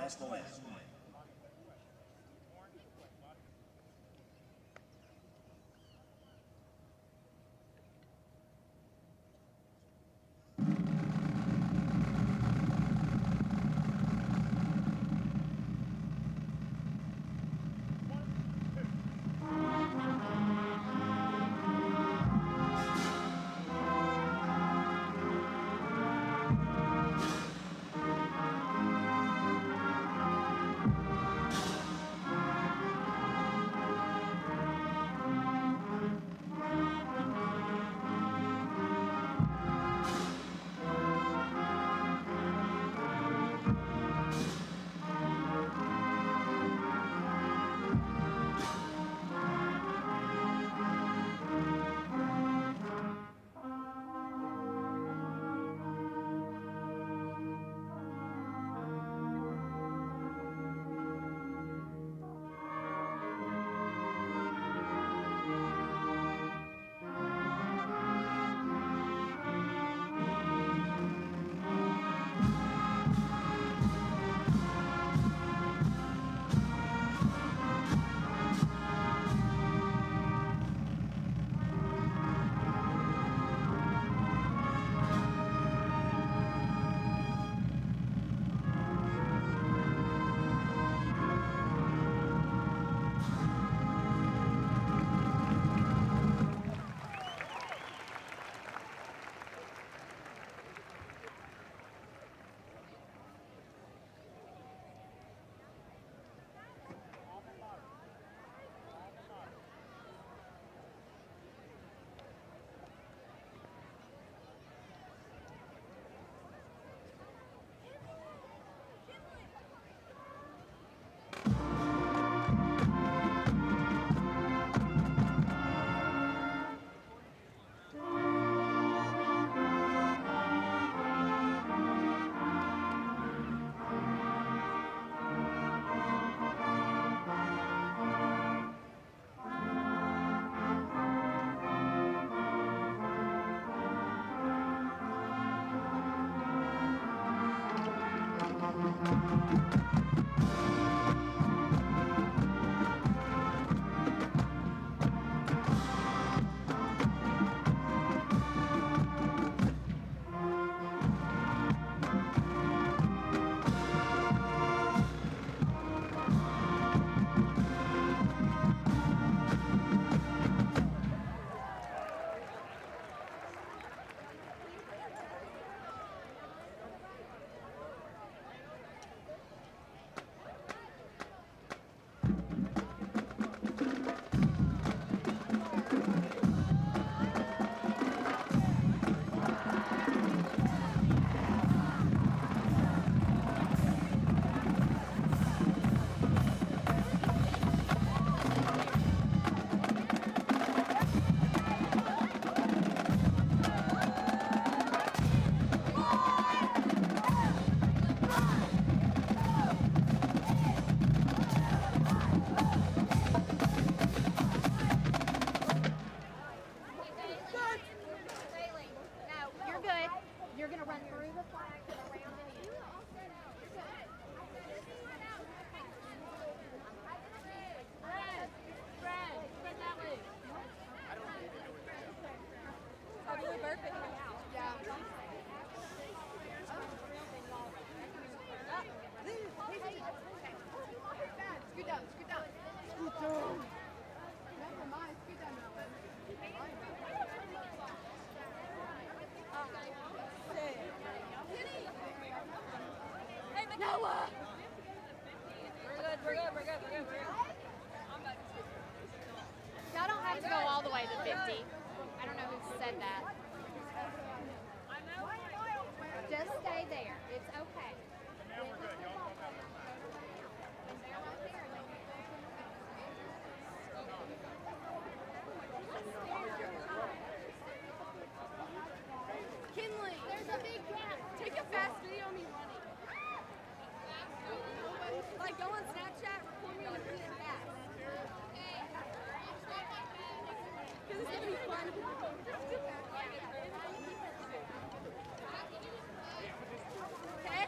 That's the win. You're going to run through the flag and around and in. Spread that way. Oh, really perfect. Yeah. Scoot down, scoot down. Scoot down. Never mind, scoot down now. Hey, Noah! We're good. Y'all don't have to go all the way to 50. I don't know who said that. Just stay there. It's okay. Now we're good. Y'all come out. Kinley, there's a big gap. Take a fast video of me running. Like go on Snapchat, record me running fast. Because it's gonna be fun. Okay?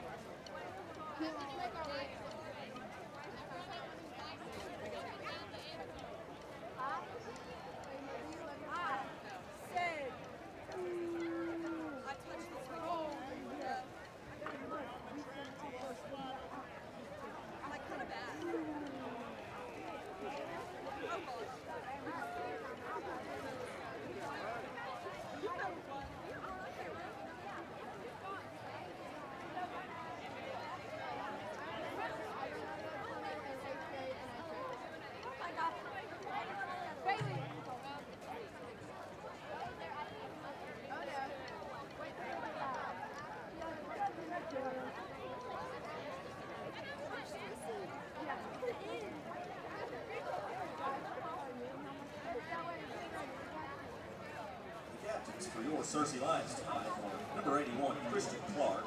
your Cersei Lions tonight are number 81, Christian Clark,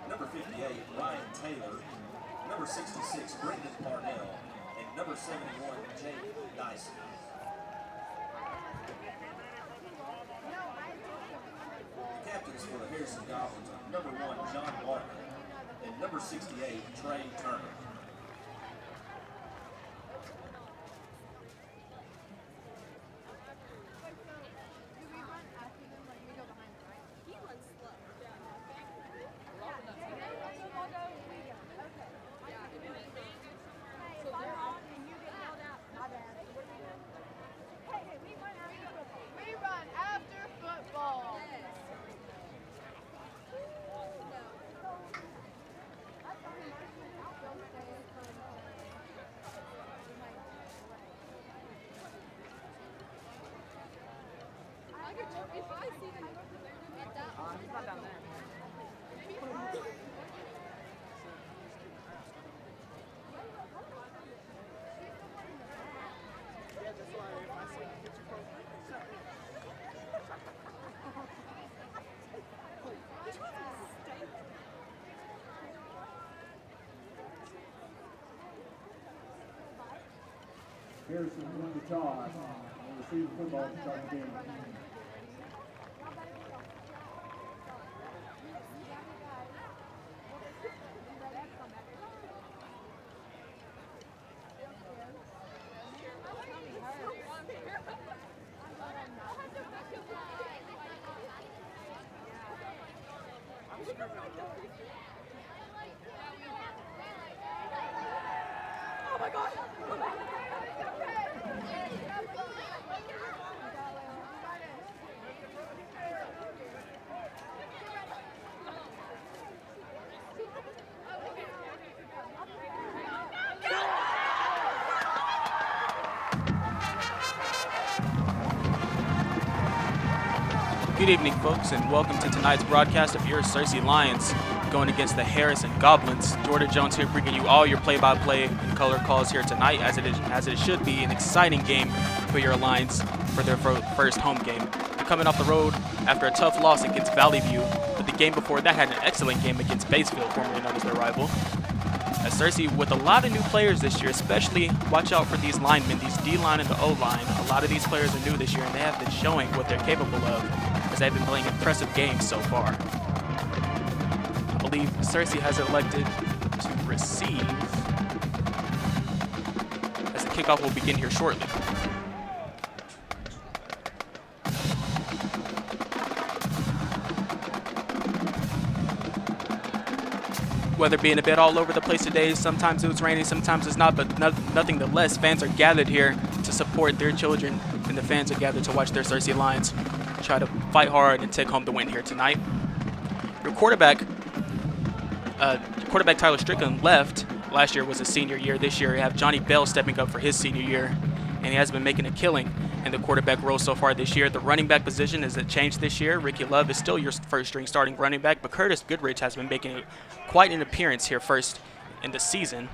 number 58, Ryan Taylor, number 66, Brendan Parnell, and number 71, Jake Dyson. The captains for the Harrison Goblins are number 1, John Martin, and number 68, Trey Turner. He's not down there. Yeah, that's why if I see the picture from Harrison won the toss and received the football to start the game. Oh my God! Good evening, folks, and welcome to tonight's broadcast of your Cersei Lions going against the Harrison Goblins. Jordan Jones here bringing you all your play-by-play and color calls here tonight, as it should be an exciting game for your Lions for their first home game. They're coming off the road after a tough loss against Valley View, but the game before that had an excellent game against Basefield, formerly known as their rival. As Cersei, with a lot of new players this year, especially watch out for these linemen, these D-line and the O-line. A lot of these players are new this year, and they have been showing what they're capable of, as they've been playing impressive games so far. I believe Cersei has elected to receive, as the kickoff will begin here shortly. Weather being a bit all over the place today. Sometimes it's raining, sometimes it's not, but nothing the less. Fans are gathered here to support their children, and the fans are gathered to watch their Cersei Lions try to fight hard and take home the win here tonight. Your quarterback Tyler Strickland left. Last year was his senior year. This year you have Johnny Bell stepping up for his senior year, and he has been making a killing in the quarterback role so far this year. The running back position has changed this year. Ricky Love is still your first-string starting running back, but Curtis Goodrich has been making quite an appearance here first in the season.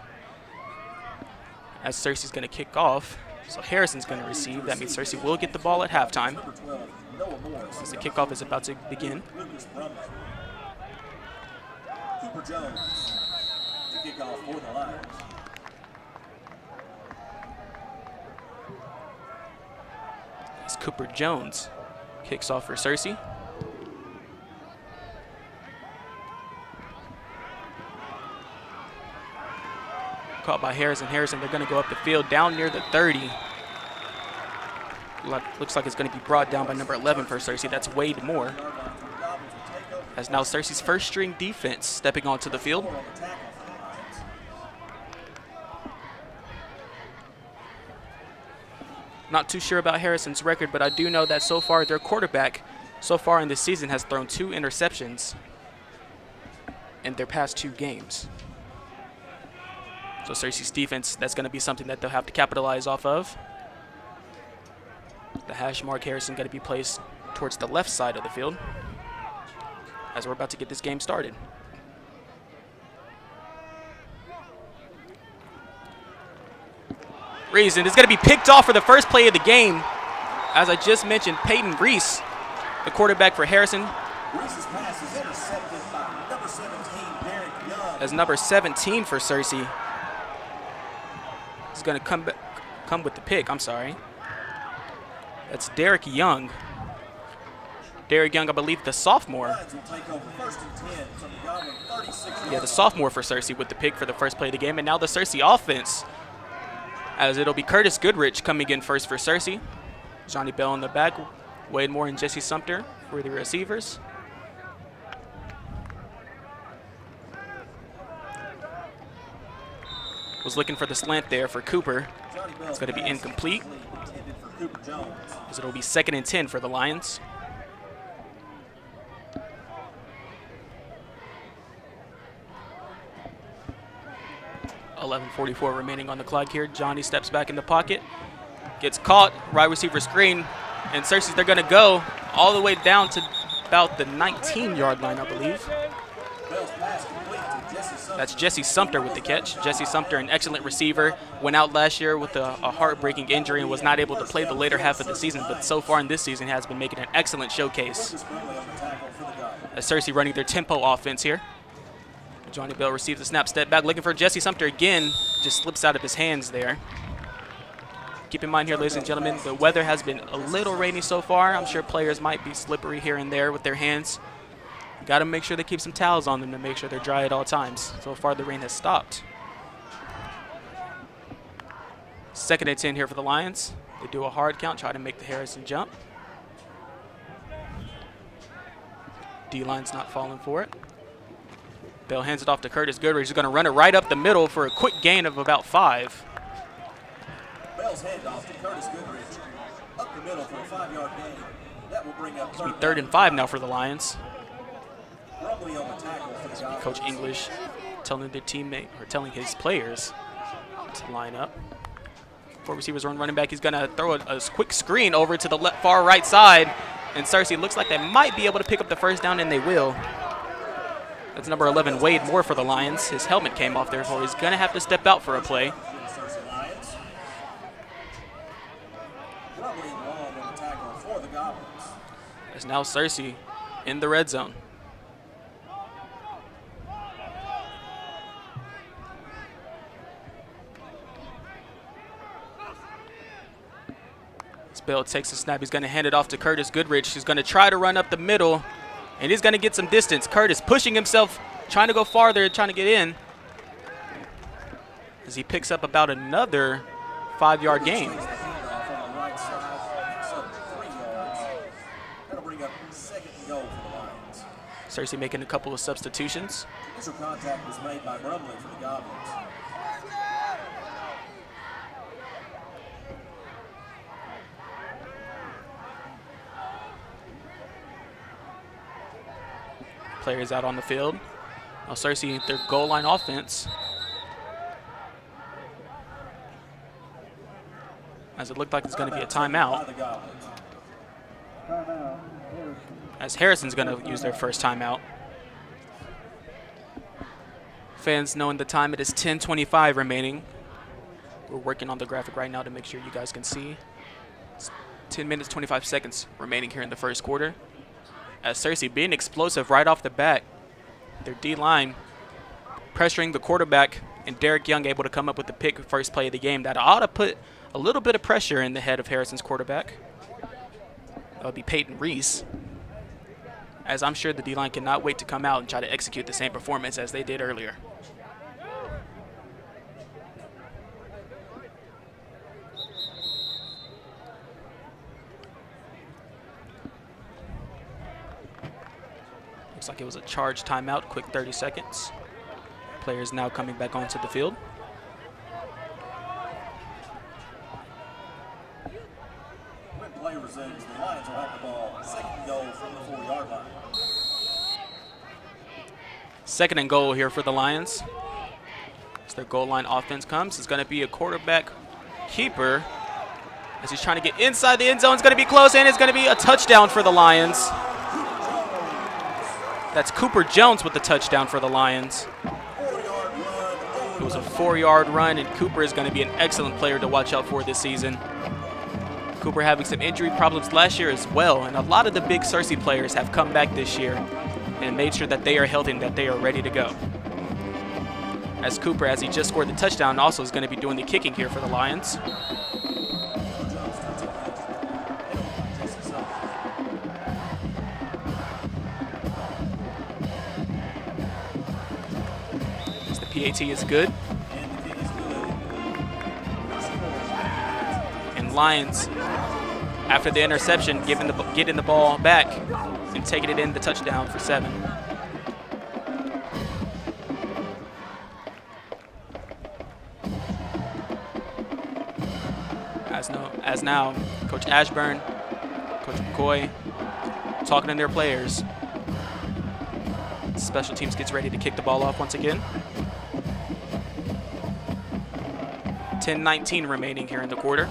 As Cersei's going to kick off, so Harrison's going to receive. That means Cersei will get the ball at halftime, as the kickoff is about to begin. Cooper Jones to kick off for the Lions. As Cooper Jones kicks off for Cersei. Caught by Harrison. They're going to go up the field down near the 30. Looks like it's going to be brought down by number 11 for Cersei. That's Wade Moore. As now Cersei's first-string defense stepping onto the field. Not too sure about Harrison's record, but I do know that so far their quarterback so far in this season has thrown 2 interceptions in their past 2 games. So Cersei's defense, that's going to be something that they'll have to capitalize off of. The hash mark Harrison going to be placed towards the left side of the field as we're about to get this game started. Reese, and it's going to be picked off for the first play of the game. As I just mentioned, Peyton Reese the quarterback for Harrison. Reese's pass is intercepted by number 17, Derek Young. As number 17 for Searcy is going to come with the pick. I'm sorry. That's Derek Young. Derek Young, I believe, the sophomore. Lions will take over 1st and 10 from the Goblin 36. Yeah, the sophomore for Searcy with the pick for the first play of the game. And now the Searcy offense, as it'll be Curtis Goodrich coming in first for Searcy. Johnny Bell in the back, Wade Moore and Jesse Sumter for the receivers. Was looking for the slant there for Cooper. It's going to be incomplete, as it'll be 2nd and 10 for the Lions. .11:44 remaining on the clock here. Johnny steps back in the pocket, gets caught, wide receiver screen, and Searcy's, they're going to go all the way down to about the 19-yard line, I believe. That's Jesse Sumter with the catch. Jesse Sumter, an excellent receiver, went out last year with a heartbreaking injury and was not able to play the later half of the season, but so far in this season has been making an excellent showcase. As Searcy running their tempo offense here. Johnny Bell receives the snap, step back, looking for Jesse Sumter again, just slips out of his hands there. Keep in mind here, ladies and gentlemen, the weather has been a little rainy so far. I'm sure players might be slippery here and there with their hands. Got to make sure they keep some towels on them to make sure they're dry at all times. So far, the rain has stopped. 2nd and 10 here for the Lions. They do a hard count, try to make the Harrison jump. D-line's not falling for it. Bell hands it off to Curtis Goodrich. He's going to run it right up the middle for a quick gain of about 5. Bell's handoff to Curtis Goodrich. Up the middle for a 5-yard gain. That will bring up 3rd and 5 now for the Lions. Rumbly on the tackle for the Goblins. Coach English telling their teammate, or telling his players to line up. 4 receivers, one running back. He's going to throw a quick screen over to the far right side. And Searcy looks like they might be able to pick up the first down, and they will. That's number 11, Wade Moore for the Lions. His helmet came off, therefore he's going to have to step out for a play. As now Searcy in the red zone. Bell takes the snap. He's going to hand it off to Curtis Goodrich. He's going to try to run up the middle, and he's going to get some distance. Curtis pushing himself, trying to go farther, trying to get in, as he picks up about another 5-yard gain. Searcy making a couple of substitutions. Initial contact was made by Brumley for the Goblins. Players out on the field. Now Searcy, their goal line offense. As it looked like it's going to be a timeout. As Harrison's going to use their first timeout. Fans knowing the time, it is 10:25 remaining. We're working on the graphic right now to make sure you guys can see. It's 10 minutes, 25 seconds remaining here in the first quarter. As Searcy being explosive right off the bat. Their D-line pressuring the quarterback, and Derek Young able to come up with the pick first play of the game. That ought to put a little bit of pressure in the head of Harrison's quarterback. That would be Peyton Reese. As I'm sure the D-line cannot wait to come out and try to execute the same performance as they did earlier. Looks like it was a charge timeout, quick 30 seconds. Players now coming back onto the field. When play resumes, the Lions will have the ball. 2nd and goal from the 4-yard line. 2nd and goal here for the Lions. As their goal line offense comes, it's going to be a quarterback keeper. As he's trying to get inside the end zone, it's going to be close, and it's going to be a touchdown for the Lions. That's Cooper Jones with the touchdown for the Lions. It was a 4-yard run, and Cooper is going to be an excellent player to watch out for this season. Cooper having some injury problems last year as well, and a lot of the big Searcy players have come back this year and made sure that they are healthy and that they are ready to go. As Cooper, as he just scored the touchdown, also is going to be doing the kicking here for the Lions. As the PAT is good. And Lions, after the interception, getting the ball back and taking it in the touchdown for 7. As now, Coach Ashburn, Coach McCoy, talking to their players. Special teams gets ready to kick the ball off once again. 10:19 remaining here in the quarter.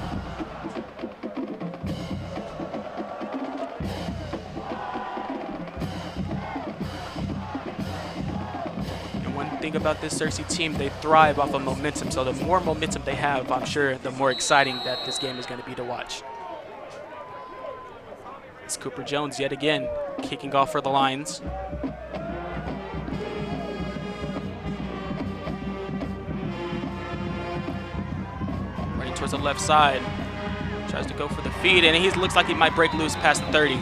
Thing about this Searcy team, they thrive off of momentum, so the more momentum they have, I'm sure the more exciting that this game is going to be to watch. It's Cooper Jones yet again kicking off for the Lions. Running towards the left side, tries to go for the feed, and he looks like he might break loose past the 30.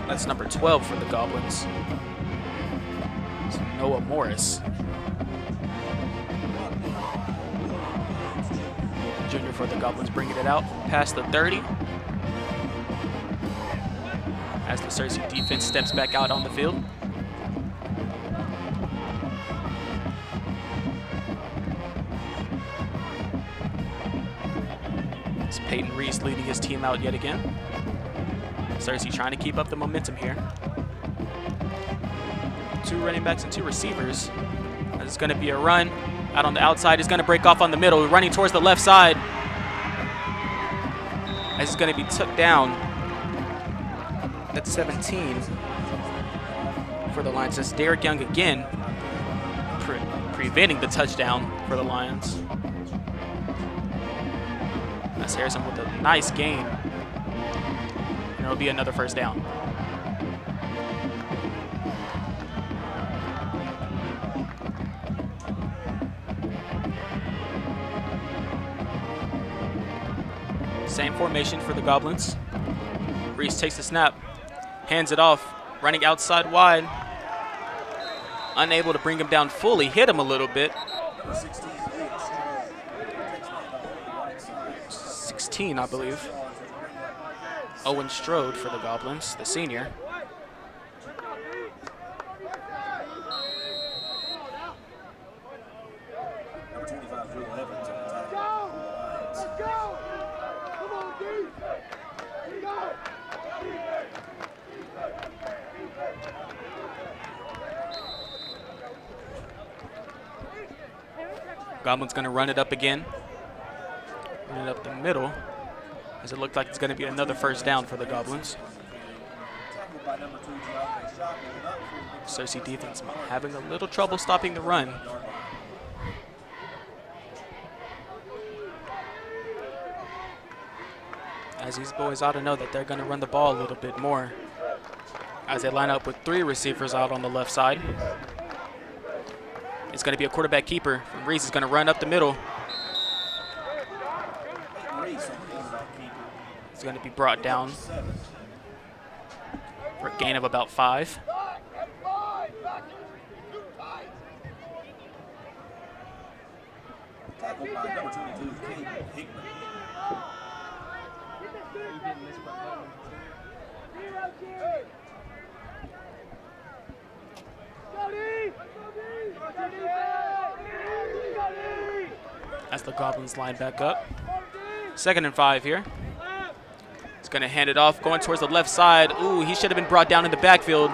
That's number 12 for the Goblins. It's Noah Morris. Junior for the Goblins bringing it out past the 30. As the Searcy defense steps back out on the field. It's Peyton Reese leading his team out yet again. Searcy trying to keep up the momentum here. 2 running backs and 2 receivers. It's going to be a run out on the outside. He's going to break off on the middle, running towards the left side. As he's going to be took down. That's 17 for the Lions. That's Derek Young again, preventing the touchdown for the Lions. That's Harrison with a nice gain. And it'll be another first down. Same formation for the Goblins. Reese takes the snap, hands it off, running outside wide. Unable to bring him down fully, hit him a little bit. 16, I believe. Owen Strode for the Goblins, the senior. Number 25, Drew Evans on the tackle. Let's go! Come on, D! Let's go! Goblins going to run it up again. Run it up the middle, as it looked like it's going to be another first down for the Goblins. Searcy defense having a little trouble stopping the run. As these boys ought to know that they're going to run the ball a little bit more, as they line up with 3 receivers out on the left side. It's going to be a quarterback keeper from Reese. Is going to run up the middle. It's going to be brought down for a gain of about 5. Tackled by number 22, Kate Hickman. As the Goblins line back up. 2nd and 5 here. He's going to hand it off, going towards the left side. Ooh, he should have been brought down in the backfield.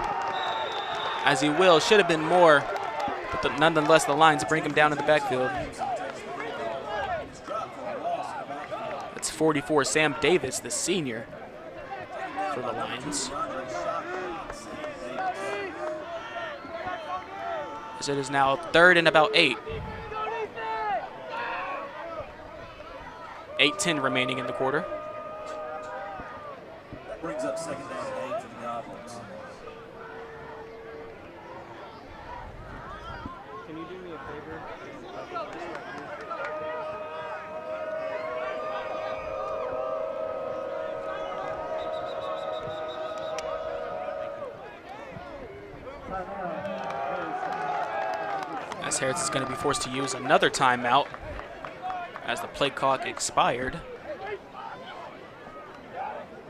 As he will, should have been more. But nonetheless, the Lions bring him down in the backfield. That's 44, Sam Davis, the senior for the Lions. As it is now 3rd and about 8. 8:10 remaining in the quarter. That brings up second down and 8 for the Goblins. Can you do me a favor? As Harris is going to be forced to use another timeout as the play clock expired.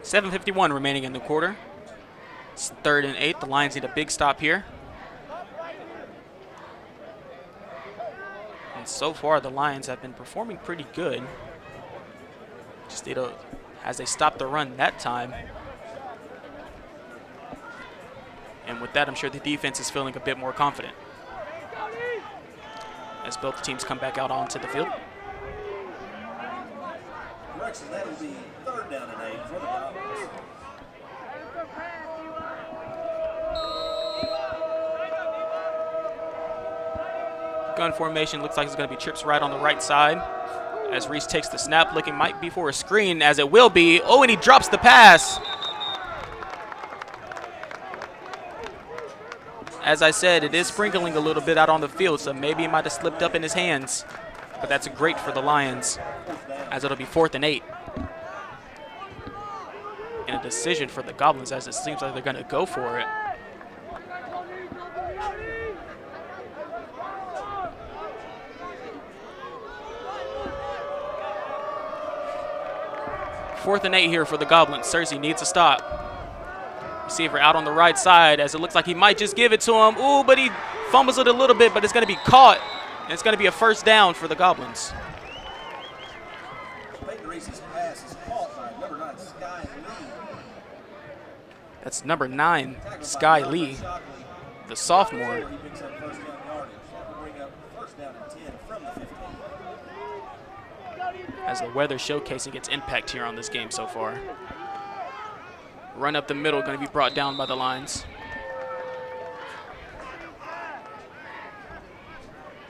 7:51 remaining in the quarter. It's 3rd and 8. The Lions need a big stop here. And so far, the Lions have been performing pretty good. Just need a, as they stopped the run that time. And with that, I'm sure the defense is feeling a bit more confident as both teams come back out onto the field. Correction, that'll be 3rd down and 8 for the Goblins. Gun formation looks like it's going to be trips right on the right side as Reese takes the snap, looking might be for a screen, as it will be. Oh, and he drops the pass. As I said, it is sprinkling a little bit out on the field, so maybe it might have slipped up in his hands. But that's great for the Lions, as it'll be 4th and 8. And a decision for the Goblins, as it seems like they're going to go for it. Fourth and 8 here for the Goblins. Cersei needs a stop. Receiver out on the right side, as it looks like he might just give it to him. Ooh, but he fumbles it a little bit, but it's going to be caught. And it's going to be a 1st down for the Goblins. Peyton Reese's pass is caught by number 9, Sky Lee. That's number 9, Sky Lee, the sophomore. He picks up 1st down yardage. That will bring up 1st down and 10 from the 15. As the weather showcasing its impact here on this game so far. Run up the middle, going to be brought down by the Lions.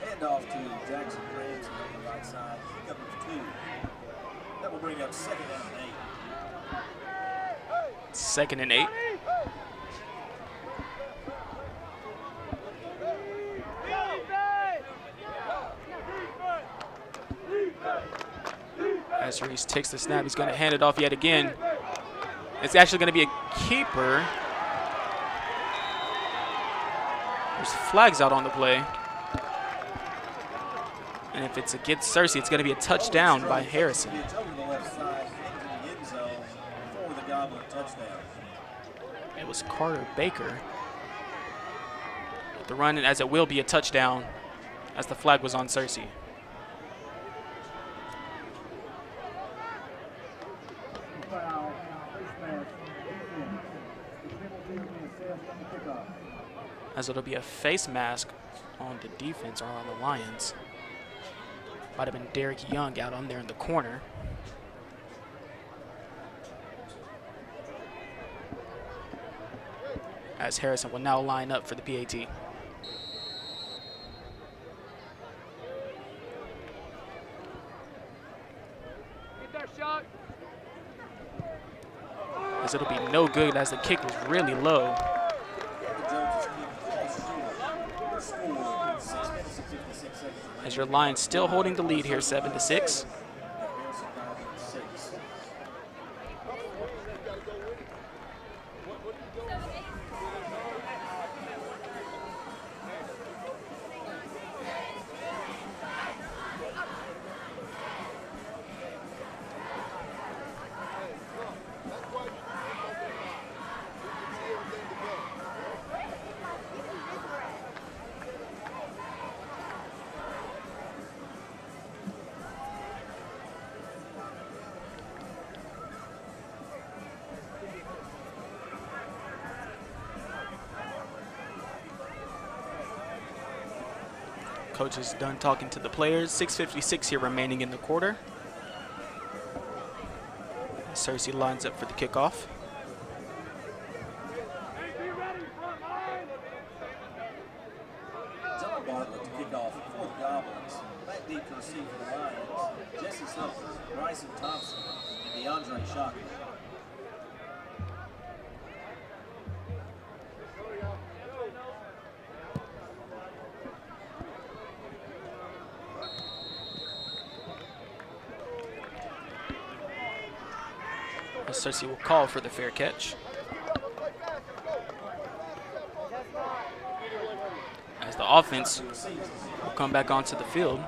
Hand off to Jackson Ramsey on the right side. Pick up of 2. That will bring up 2nd down and 8. 2nd and 8. As Reese takes the snap, he's going to hand it off yet again. It's actually going to be a keeper. There's flags out on the play. And if it's against Cersei, it's going to be a touchdown by Harrison. It's over the left side into the end zone for the Goblin touchdown. It was Carter Baker. The run, as it will be a touchdown, as the flag was on Cersei. As it'll be a face mask on the defense or on the Lions. Might have been Derek Young out on there in the corner. As Harrison will now line up for the PAT. Get that shot. As it'll be no good, as the kick was really low. As your Lions still holding the lead here, 7-6. Coach is done talking to the players. 6:56 here remaining in the quarter. Cersei lines up for the kickoff. John John Bartlett to kick off for the Goblins. Back deep to receive for the Lions. Jesse Sumter, Bryson Thompson, and DeAndre Shockley. Cersei will call for the fair catch. As the offense will come back onto the field.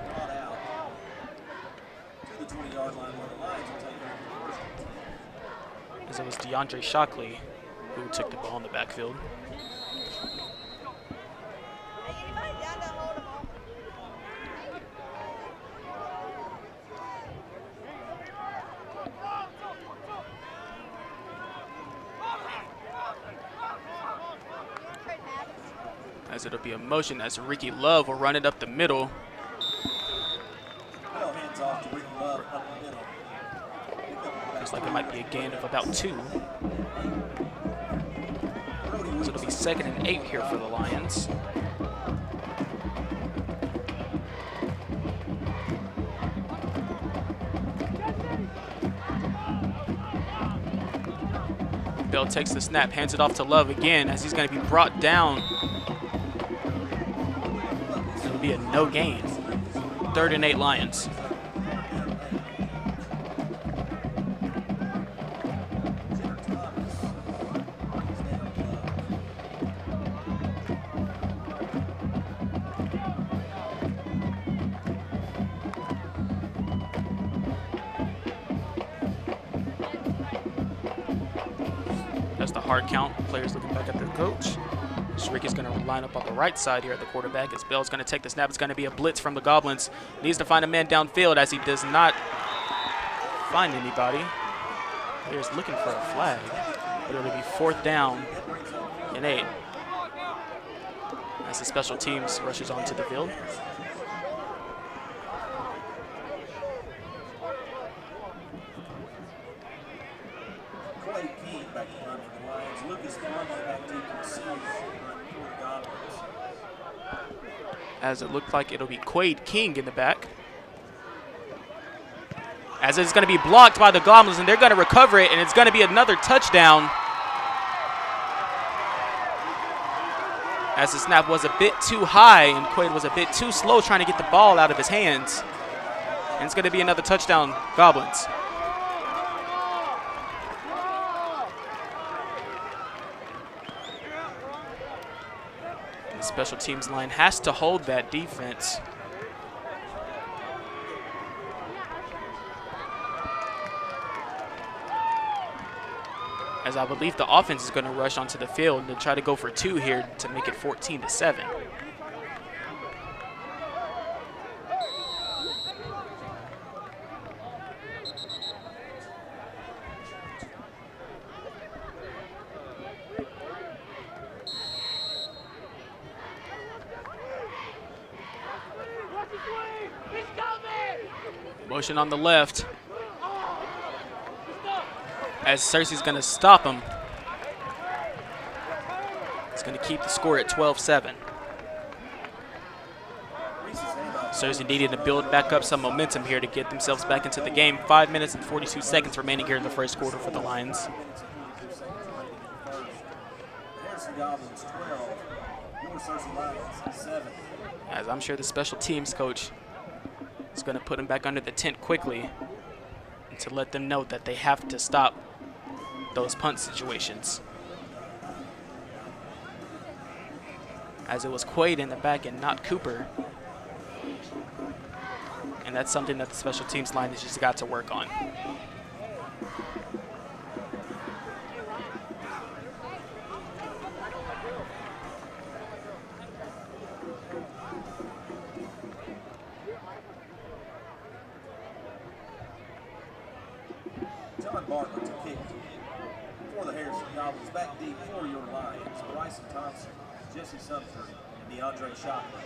As it was DeAndre Shockley who took the ball in the backfield. As it'll be a motion as Ricky Love will run it up the middle. Looks like it might be a gain of about 2. So it'll be 2nd and 8 here for the Lions. Bell takes the snap, hands it off to Love again as he's going to be brought down. It'll be a no gain. 3rd and 8 Lions. That's the hard count. Players looking back at their coach. Rick is going to line up on the right side here at the quarterback as Bell's going to take the snap. It's going to be a blitz from the Goblins. Needs to find a man downfield as he does not find anybody. Players looking for a flag, but it'll be 4th down and 8 as the special teams rushes onto the field. As it looked like it'll be Quade King in the back. As it's going to be blocked by the Goblins, and they're going to recover it, and it's going to be another touchdown. As the snap was a bit too high, and Quade was a bit too slow trying to get the ball out of his hands. And it's going to be another touchdown, Goblins. Special teams line has to hold that defense. As I believe the offense is going to rush onto the field and try to go for 2 here to make it 14-7. Motion on the left. As Cersei's going to stop him. It's going to keep the score at 12-7. Cersei needed to build back up some momentum here to get themselves back into the game. 5 minutes and 42 seconds remaining here in the first quarter for the Lions. As I'm sure the special teams coach is going to put them back under the tent quickly and to let them know that they have to stop those punt situations. As it was Quaid in the back and not Cooper. And that's something that the special teams line has just got to work on. John Bartlett to kick for the Harrison Goblins. Back deep for your Lions. Bryson Thompson, Jesse Sumter, and DeAndre Shockley.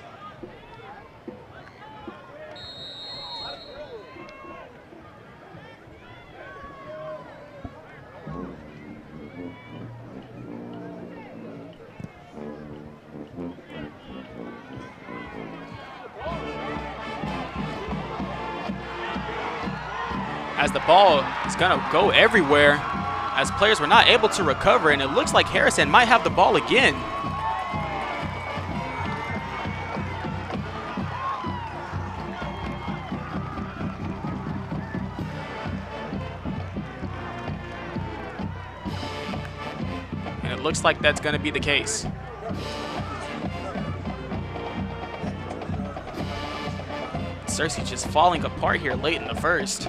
as the ball is going to go everywhere as players were not able to recover, and it looks like Harrison might have the ball again. And it looks like that's going to be the case. Cersei just falling apart here late in the first.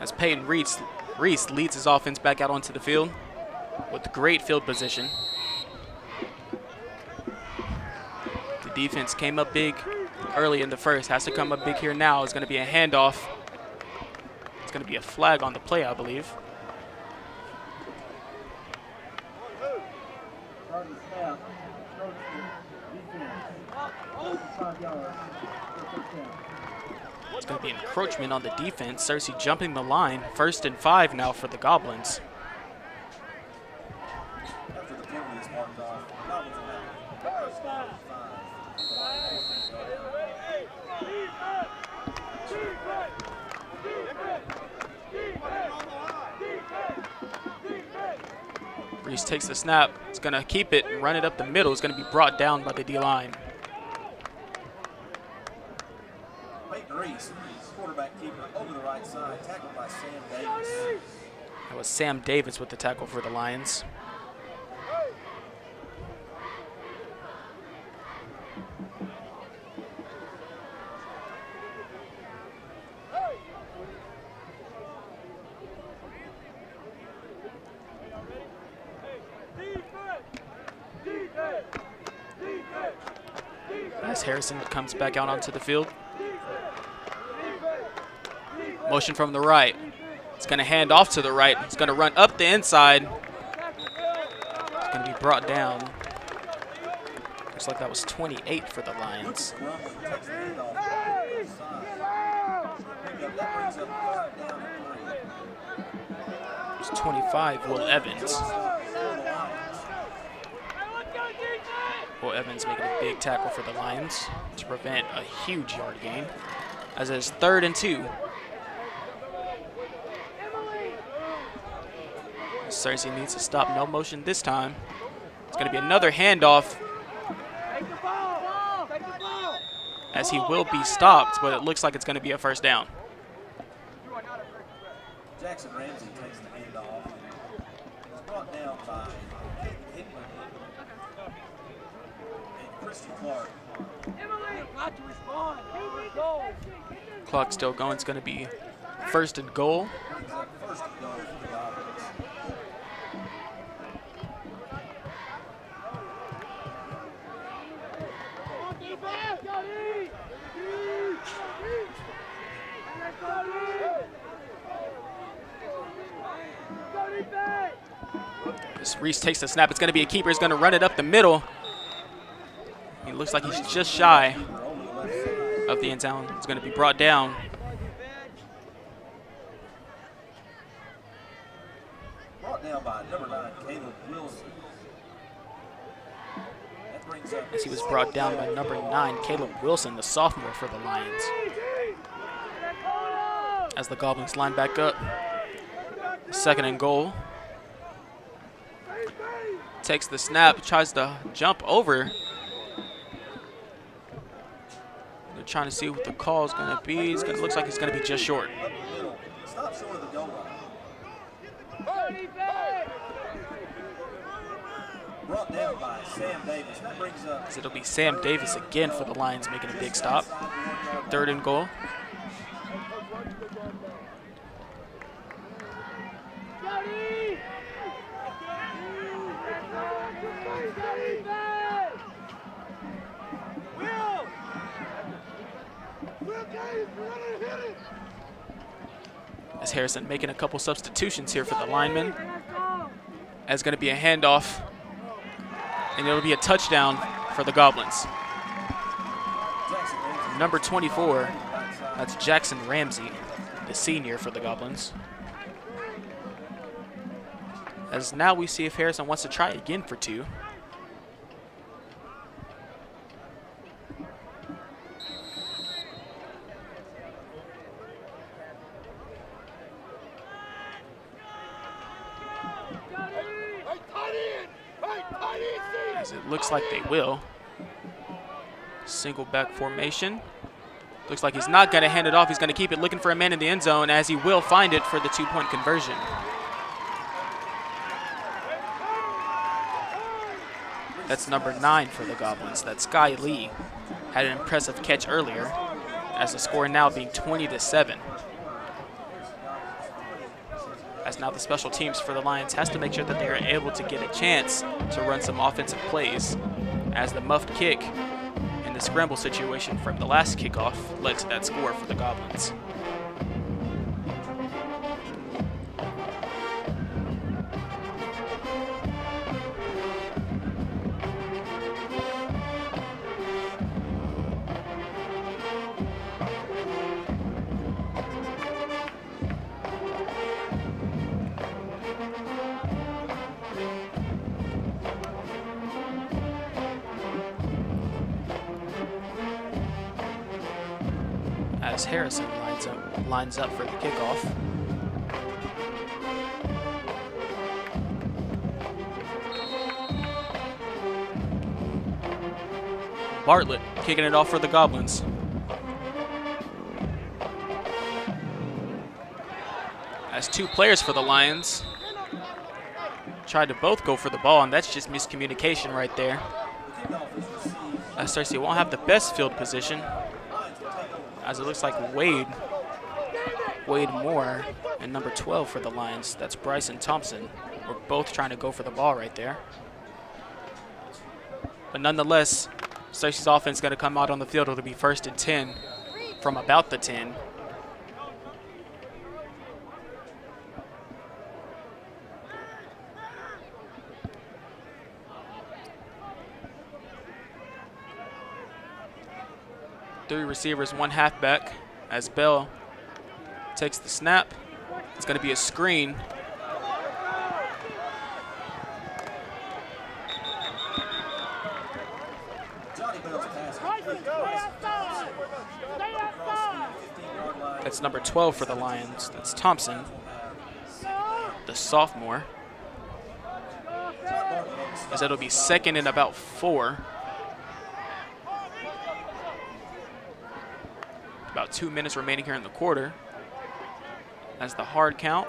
As Peyton Reese leads his offense back out onto the field with great field position. The defense came up big early in the first, has to come up big here now. It's going to be a handoff. It's going to be a flag on the play, I believe. It's going to be encroachment on the defense. Cersei jumping the line. 1st and 5 now for the Goblins. After the penalty is marked off, Goblins will have first down and 5. Reese takes the snap. It's going to keep it and run it up the middle. It's going to be brought down by the D-line. Peyton Reese, quarterback keeper, over the right side, tackled by Sam Davis. That was Sam Davis with the tackle for the Lions. As Harrison comes back out onto the field. Motion from the right. It's going to hand off to the right. It's going to run up the inside. It's going to be brought down. Looks like that was 28 for the Lions. It's 25, Will Evans. Will Evans making a big tackle for the Lions to prevent a huge yard gain. As it's 3rd and 2. Cersei needs to stop. No motion this time. It's going to be another handoff. As he will be stopped, but it looks like it's going to be a 1st down. Jackson Ramsey takes the handoff. It's brought down by Hickman and Christian Clark. Clock still going. It's going to be 1st and goal. First and goal for the Goblins. As Reese takes the snap, it's going to be a keeper. He's going to run it up the middle. He looks like he's just shy of the end zone. It's going to be brought down. Brought down by number 9, Caleb Wilson. That brings up As he was brought down by number 9, Caleb Wilson, the sophomore for the Lions. As the Goblins line back up. 2nd and goal. Takes the snap, tries to jump over. They're trying to see what the call is going to be. It looks like it's going to be just short. stop short of the goal line. Brought down by Sam Davis. That brings up. So it'll be Sam Davis again for the Lions making a big stop. 3rd and goal. As Harrison making a couple substitutions here for the linemen. As going to be a handoff. And it'll be a touchdown for the Goblins. Number 24, that's Jackson Ramsey, the senior for the Goblins. As now we see if Harrison wants to try again for 2. as it looks like they will. Single back formation. Looks like he's not going to hand it off. He's going to keep it, looking for a man in the end zone, as he will find it for the 2-point conversion. That's number 9 for the Goblins. That's Sky Lee. Had an impressive catch earlier, as the score now being 20-7. As now the special teams for the Lions has to make sure that they are able to get a chance to run some offensive plays, as the muffed kick in the scramble situation from the last kickoff led to that score for the Goblins. As Harrison lines up for the kickoff. Bartlett kicking it off for the Goblins. As 2 players for the Lions tried to both go for the ball, and that's just miscommunication right there. As Cersei won't have the best field position, as it looks like Wade Moore and number 12 for the Lions, that's Bryson Thompson, were both trying to go for the ball right there. But nonetheless, Cersei's offense is going to come out on the field. It'll be 1st and 10 from about the 10. Three receivers, 1 halfback, as Bell takes the snap. It's going to be a screen. That's number 12 for the Lions. That's Thompson, the sophomore. As it'll be 2nd and about 4. About 2 minutes remaining here in the quarter, as the hard count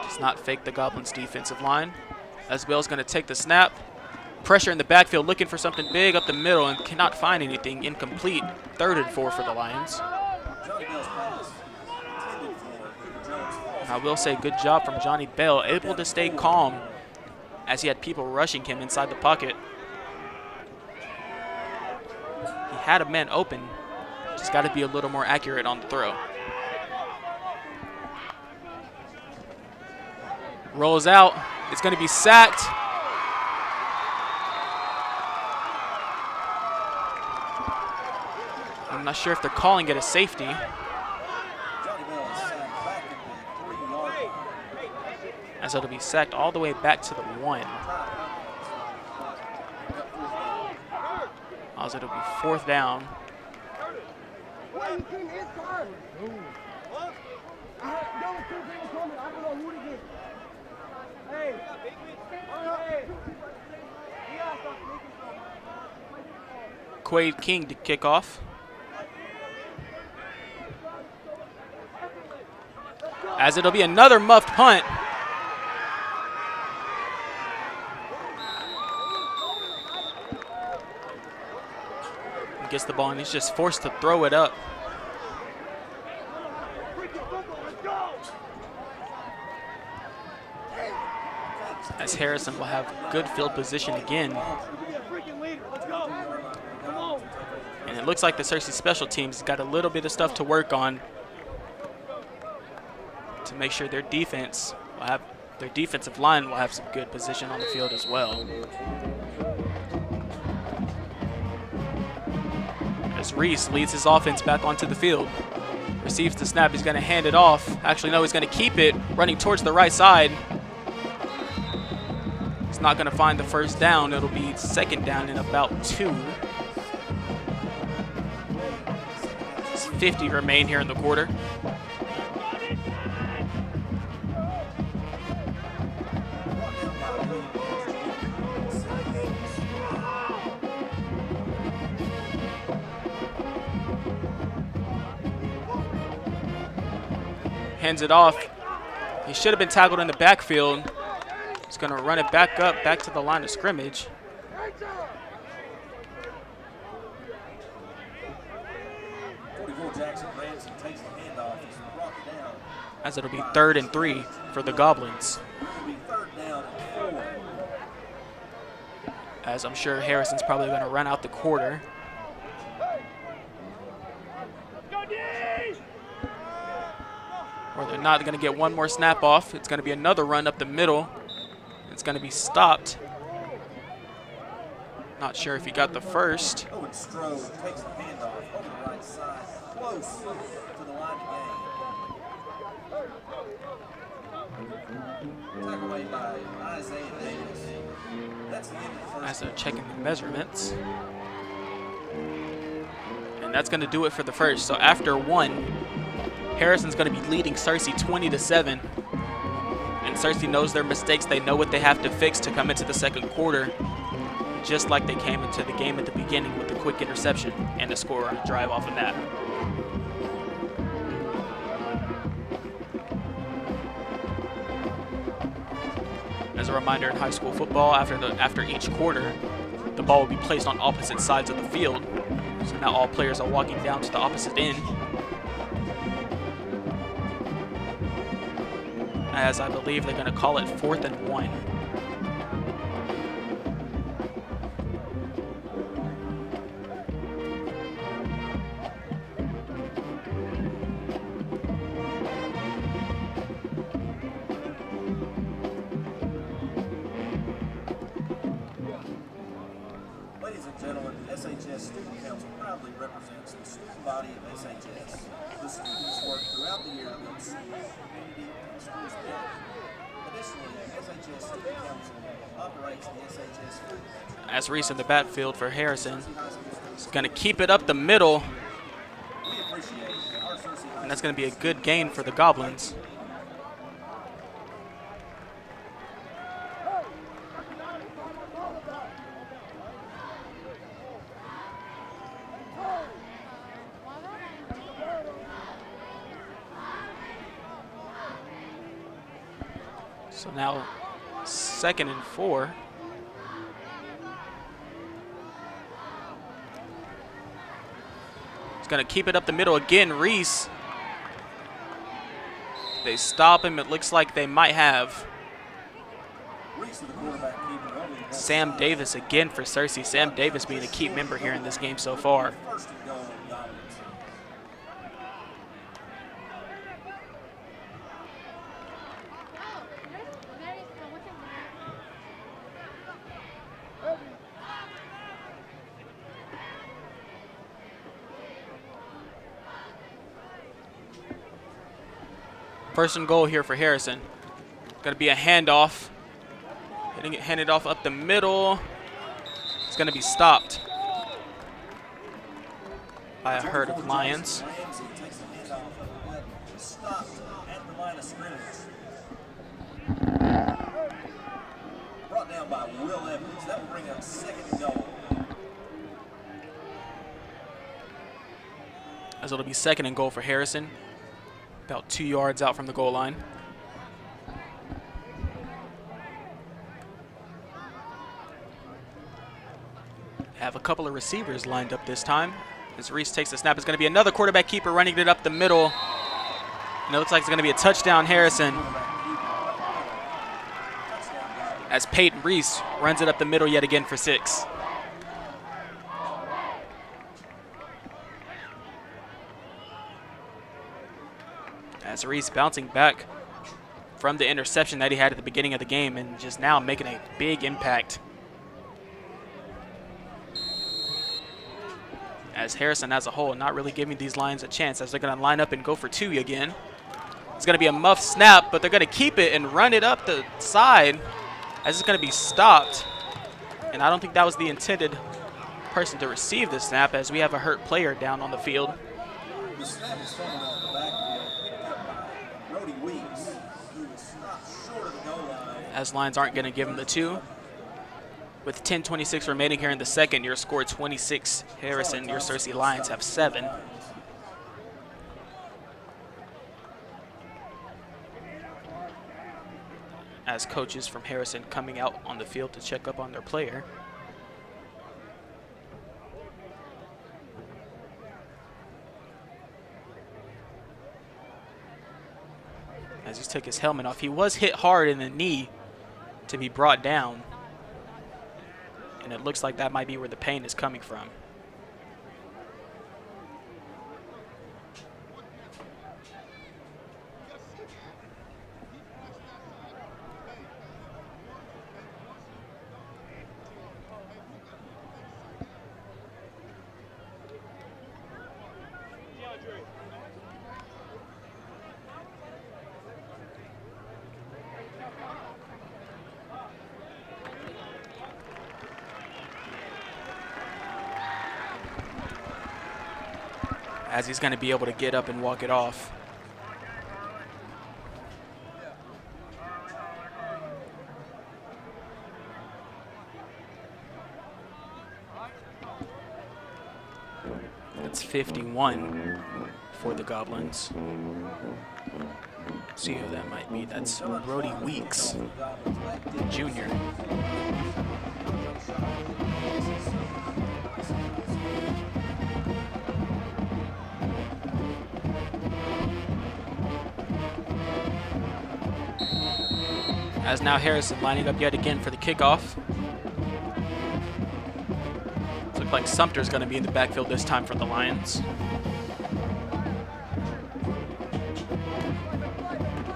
does not fake the Goblins' defensive line. As Bell's going to take the snap, pressure in the backfield, looking for something big up the middle and cannot find anything. Incomplete. 3rd and 4 for the Lions. I will say good job from Johnny Bell, able to stay calm as he had people rushing him inside the pocket. He had a man open. Just got to be a little more accurate on the throw. Rolls out. It's going to be sacked. I'm not sure if they're calling it a safety. As it'll be sacked all the way back to the 1. As it'll be 4th down. Quade King to kick off. As it'll be another muffed punt. He gets the ball and he's just forced to throw it up. As Harrison will have good field position again. And it looks like the Cersei special teams got a little bit of stuff to work on to make sure their defense will have, their defensive line will have some good position on the field as well. As Reese leads his offense back onto the field. Receives the snap, he's going to hand it off. Actually, no, he's going to keep it, running towards the right side. He's not going to find the 1st down. It'll be 2nd down and about 2. 50 remain here in the quarter. hands it off. He should have been tackled in the backfield. He's going to run it back up, back to the line of scrimmage. As it'll be 3rd and 3 for the Goblins. As I'm sure Harrison's probably going to run out the quarter. Or they're not going to get one more snap off. It's going to be another run up the middle. It's going to be stopped. Not sure if he got the first. Owen Strode takes the handoff over the right side, close to the line of game. Tackle made by Isaiah Davis. That's the end of the first. As they're checking the measurements. And that's going to do it for the first. So after 1, Harrison's going to be leading Searcy 20-7. And Searcy knows their mistakes. They know what they have to fix to come into the second quarter. Just like they came into the game at the beginning with a quick interception and a score on a drive off of that. As a reminder, in high school football, after each quarter, the ball will be placed on opposite sides of the field. So now all players are walking down to the opposite end. As I believe they're going to call it 4th and 1. Ladies and gentlemen, the SHS Student Council proudly represents the student body of SHS. The students work throughout the year to build schools, community, and schools together. Additionally, the SHS Student Council operates the SHS Food Pantry. As Reese in the backfield for Harrison. He's going to keep it up the middle. We appreciate our Searcy High And that's going to be a good gain for the Goblins. So now 2nd and 4. He's going to keep it up the middle again. Reese. They stop him. It looks like they might have. Reese, the quarterback keeper, only one Sam side. Davis again for Searcy. Sam Davis being a key member here in this game so far. First and goal, Goblins. First and goal here for Harrison. Going to be a handoff. Handed off up the middle. It's going to be stopped by a herd of Lions. Ramsey takes the handoff, but stopped at the line of scrimmage. Brought down by Will Evans. That will bring up 2nd and goal. As it'll be 2nd and goal for Harrison. About 2 yards out from the goal line. Have a couple of receivers lined up this time. As Reese takes the snap, it's going to be another quarterback keeper running it up the middle. And it looks like it's going to be a touchdown, Harrison. As Peyton Reese runs it up the middle yet again for 6. As Reese bouncing back from the interception that he had at the beginning of the game and just now making a big impact. As Harrison as a whole not really giving these Lions a chance as they're going to line up and go for 2 again. It's going to be a muff snap, but they're going to keep it and run it up the side as it's going to be stopped. And I don't think that was the intended person to receive the snap as we have a hurt player down on the field. The snap is fumbled on the backfield, picked up by Brody Weeks, who was stopped short of the goal line. As Lions aren't going to give him the 2. With 10:26 remaining here in the second, your score 26. Harrison, your Searcy Lions have 7. as coaches from Harrison coming out on the field to check up on their player. As he took his helmet off, he was hit hard in the knee to be brought down. And it looks like that might be where the pain is coming from. As he's going to be able to get up and walk it off. That's 51 for the Goblins. See who that might be. That's Brody Weeks, Jr. As now Harrison lining up yet again for the kickoff. Looks like Sumter's going to be in the backfield this time for the Lions.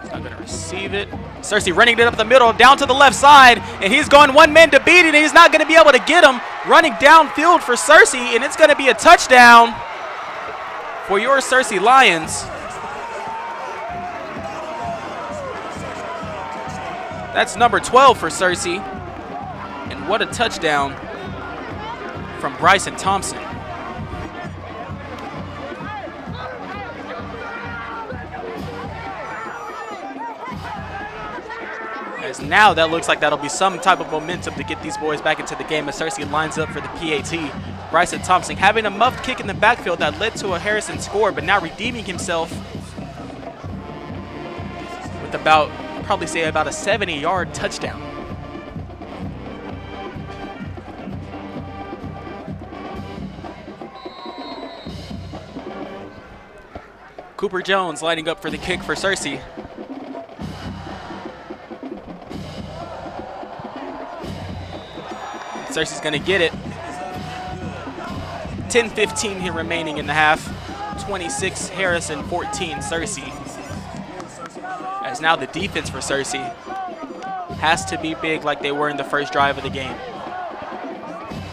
He's not going to receive it. Searcy running it up the middle, down to the left side, and he's going one man to beat it, and he's not going to be able to get him. Running downfield for Searcy, and it's going to be a touchdown for your Searcy Lions. That's number 12 for Searcy. And what a touchdown from Bryson Thompson. As now that looks like that'll be some type of momentum to get these boys back into the game as Searcy lines up for the PAT. Bryson Thompson having a muffed kick in the backfield that led to a Harrison score, but now redeeming himself with probably say about a 70-yard touchdown. Cooper Jones lining up for the kick for Searcy. Searcy's going to get it. 10-15 here remaining in the half. 26 Harrison, 14 Searcy. As now the defense for Searcy has to be big like they were in the first drive of the game.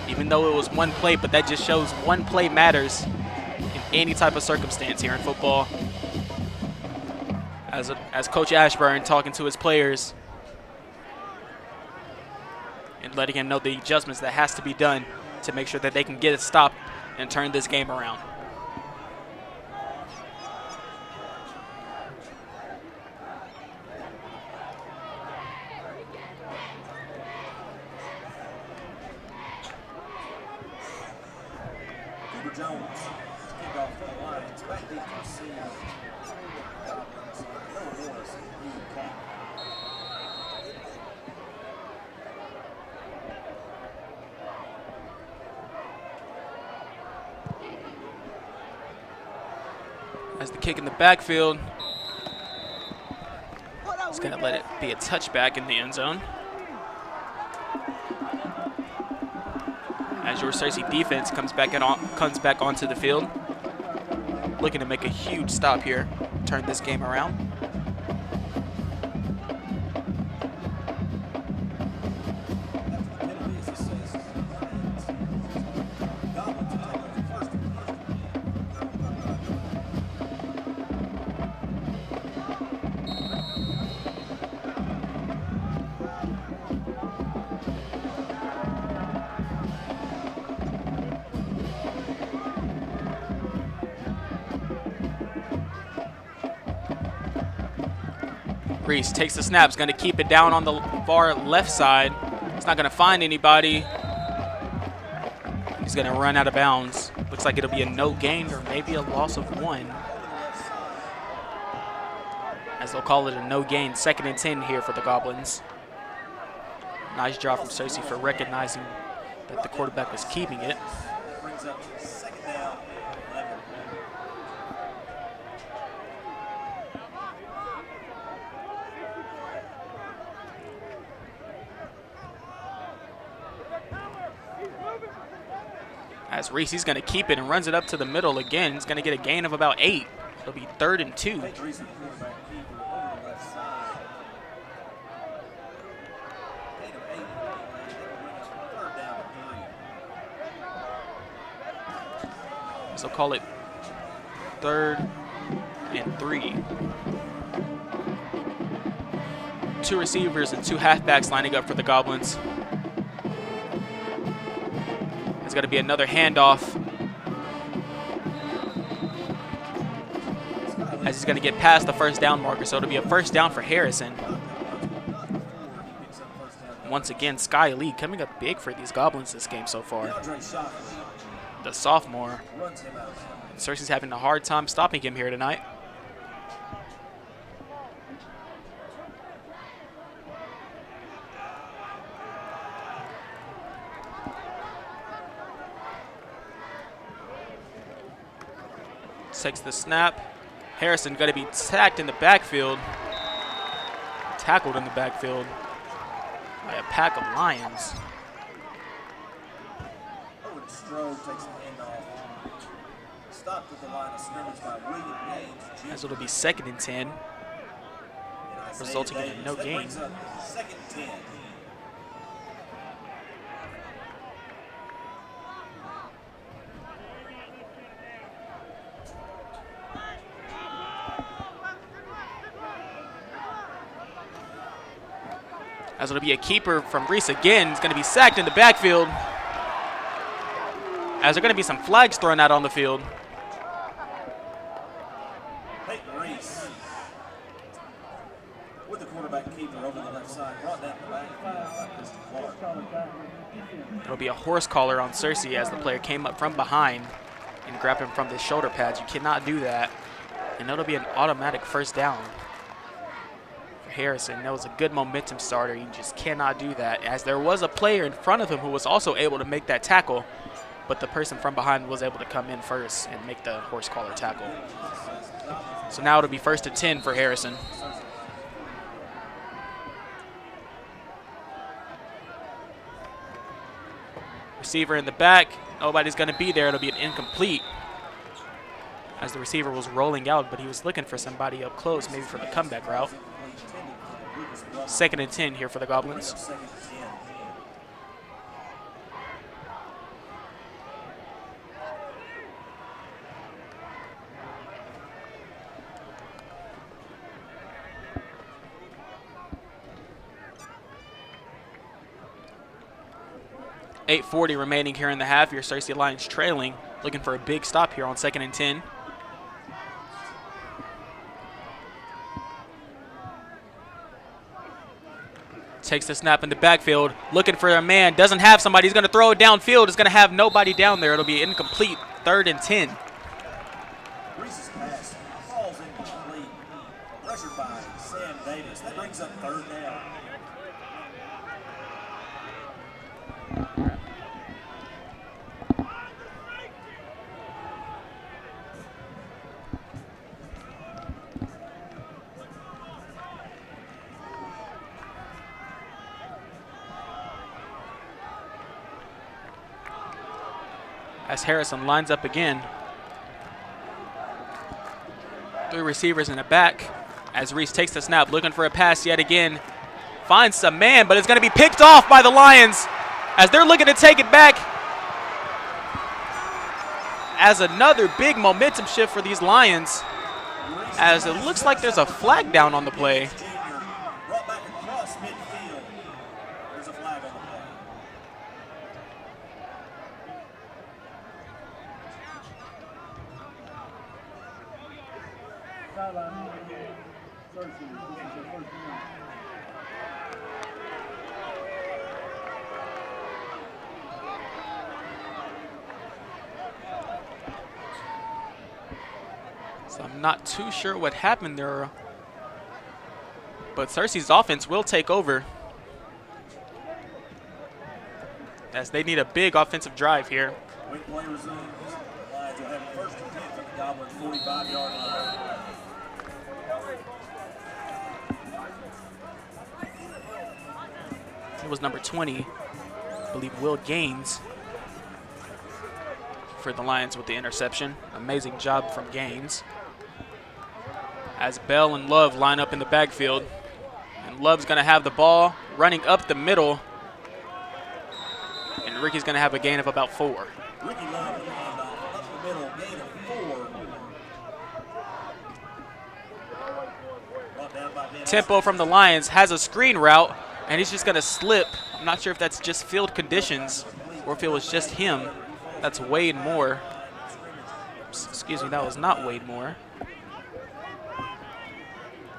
Even though it was one play, but that just shows one play matters in any type of circumstance here in football. As Coach Ashburn talking to his players and letting him know the adjustments that has to be done to make sure that they can get a stop and turn this game around. Jones, kick off for the Lions. Back deep to see Goblins. Number 1 is Lee. As the kick in the backfield, he's going to let it be a touchback in the end zone. As your Searcy defense comes back onto the field, looking to make a huge stop here, turn this game around. Reese takes the snap, is going to keep it down on the far left side. He's not going to find anybody. He's going to run out of bounds. Looks like it'll be a no gain or maybe a loss of 1. As they'll call it a no gain. 2nd and 10 here for the Goblins. Nice job from Cersei for recognizing that the quarterback was keeping it. That brings up 2nd down, 11. As Reese, he's going to keep it and runs it up to the middle again. He's going to get a gain of about 8. It'll be 3rd and 2. Tate Reese, the quarterback keeper, over the left side. Gain of 8. That'll bring us 3rd down and 3. So call it 3rd and 3. 2 receivers and 2 halfbacks lining up for the Goblins. There's going to be another handoff as he's going to get past the 1st down marker. So it'll be a 1st down for Harrison. Once again, Sky Lee coming up big for these Goblins this game so far. The sophomore. Cersei's having a hard time stopping him here tonight. Takes the snap. Harrison going to be sacked in the backfield. Tackled in the backfield by a pack of Lions. Owen Strode takes the handoff. Stopped at the line of scrimmage by William Gaines. As it'll be 2nd and 10. Resulting in a no gain. 2nd and 10. As it'll be a keeper from Reese again. He's going to be sacked in the backfield. As there are going to be some flags thrown out on the field. Tate Reese with the quarterback keeper over the left side. Brought down the back by Christian Clark. It'll be a horse collar on Cersei as the player came up from behind and grabbed him from the shoulder pads. You cannot do that. And it'll be an automatic 1st down. Harrison. That was a good momentum starter. You just cannot do that, as there was a player in front of him who was also able to make that tackle, but the person from behind was able to come in first and make the horse collar tackle. So now it'll be 1st and 10 for Harrison. Receiver in the back. Nobody's going to be there. It'll be an incomplete, as the receiver was rolling out, but he was looking for somebody up close, maybe for the comeback route. 2nd and 10 here for the Goblins. .840 remaining here in the half. Your Cersei Lions trailing, looking for a big stop here on 2nd and 10. Takes the snap in the backfield, looking for a man, doesn't have somebody. He's going to throw it downfield. It's going to have nobody down there. It'll be incomplete, 3rd and 10. Reese's pass falls incomplete. Pressured by Sam Davis. That brings up 3rd down. As Harrison lines up again. 3 receivers in the back. As Reese takes the snap, looking for a pass yet again. Finds some man, but it's going to be picked off by the Lions as they're looking to take it back. As another big momentum shift for these Lions, as it looks like there's a flag down on the play. Brought back across midfield. There's a flag on the play. Sideline Cersei, this is your 1st down. So I'm not too sure what happened there, but Cersei's offense will take over. as they need a big offensive drive here. Quick play resumes. The Lions will have a first and 10 from the Goblins' 45-yard line. It was number 20, I believe Will Gaines, for the Lions with the interception. Amazing job from Gaines. As Bell and Love line up in the backfield. And Love's going to have the ball running up the middle. And Ricky's going to have a gain of about 4. Ricky Love up the middle, gain of 4. Brought down by Ben. Tempo from the Lions has a screen route, and he's just going to slip. I'm not sure if that's just field conditions or if it was just him. That's Wade Moore. Excuse me, that was not Wade Moore.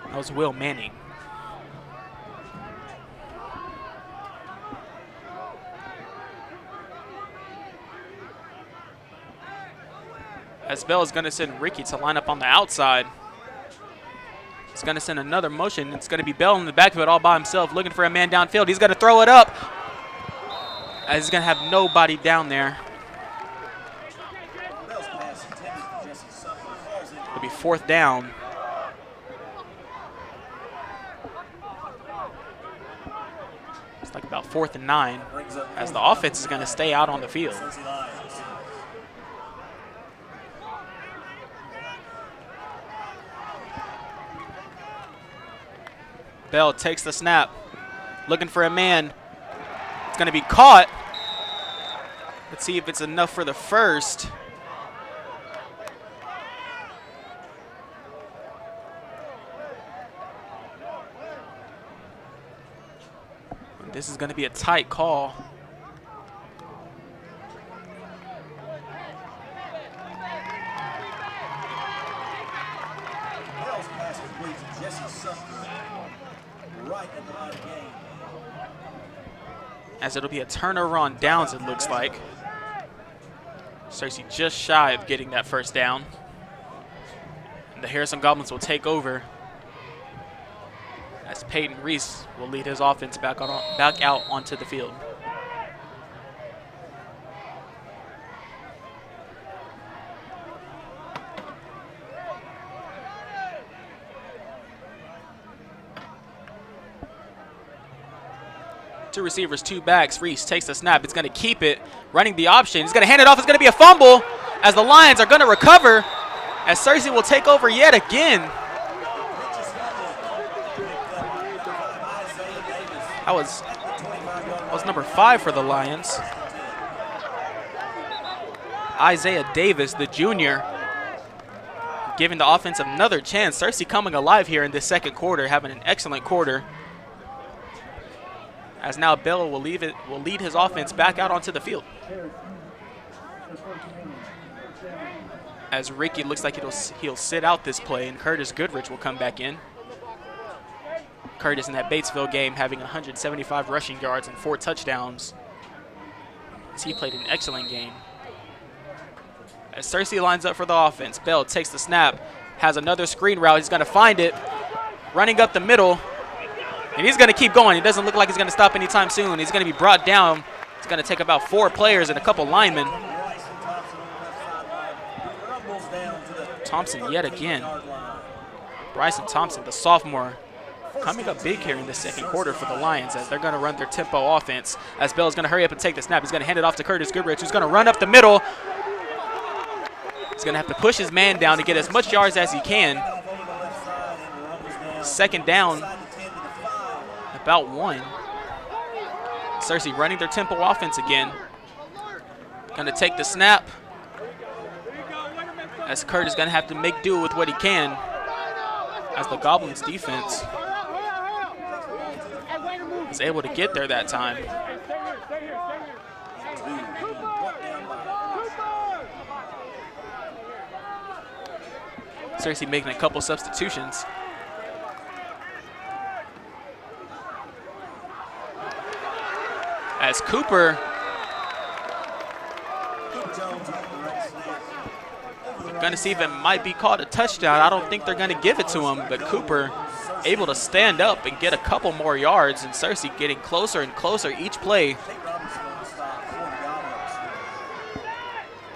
That was Will Manning. As Bell is going to send Ricky to line up on the outside. He's going to send another motion. It's going to be Bell in the backfield all by himself looking for a man downfield. He's going to throw it up. As he's going to have nobody down there. It'll be 4th down. It's like about 4th and 9 as the offense is going to stay out on the field. Bell takes the snap, looking for a man. It's going to be caught. Let's see if it's enough for the first. This is going to be a tight call. As it'll be a turnover on downs, it looks like. Cersei just shy of getting that first down. And the Harrison Goblins will take over as Peyton Reese will lead his offense back out onto the field. Two receivers, 2 backs. Reese takes the snap. It's going to keep it. Running the option. He's going to hand it off. It's going to be a fumble as the Lions are going to recover. As Cersei will take over yet again. That was number 5 for the Lions. Isaiah Davis, the junior, giving the offense another chance. Cersei coming alive here in this second quarter, having an excellent quarter. As now Bell will lead his offense back out onto the field. As Ricky looks like he'll sit out this play, and Curtis Goodrich will come back in. Curtis in that Batesville game having 175 rushing yards and 4 touchdowns. As he played an excellent game. As Cersei lines up for the offense, Bell takes the snap, has another screen route. He's going to find it, running up the middle. And he's going to keep going. It doesn't look like he's going to stop anytime soon. He's going to be brought down. It's going to take about 4 players and a couple linemen. Thompson yet again. Bryson Thompson, the sophomore, coming up big here in the second quarter for the Lions as they're going to run their tempo offense. As Bell's going to hurry up and take the snap. He's going to hand it off to Curtis Goodrich, who's going to run up the middle. He's going to have to push his man down to get as much yards as he can. 2nd down. About 1. Cersei running their tempo offense again. Going to take the snap. As Kurt is going to have to make do with what he can. As the Goblins defense is able to get there that time. Cersei making a couple substitutions. As Cooper going to see if it might be called a touchdown. I don't think they're going to give it to him, but Cooper able to stand up and get a couple more yards, and Cersei getting closer and closer each play.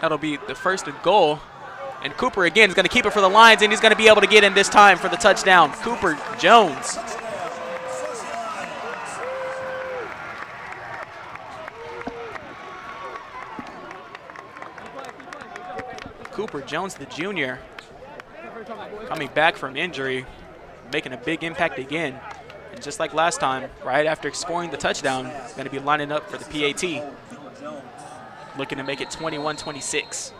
That'll be the first and goal. And Cooper again is going to keep it for the Lions, and he's going to be able to get in this time for the touchdown. Cooper Jones. Cooper Jones, the junior, coming back from injury, making a big impact again. And just like last time, right after scoring the touchdown, going to be lining up for the PAT, looking to make it 21-26.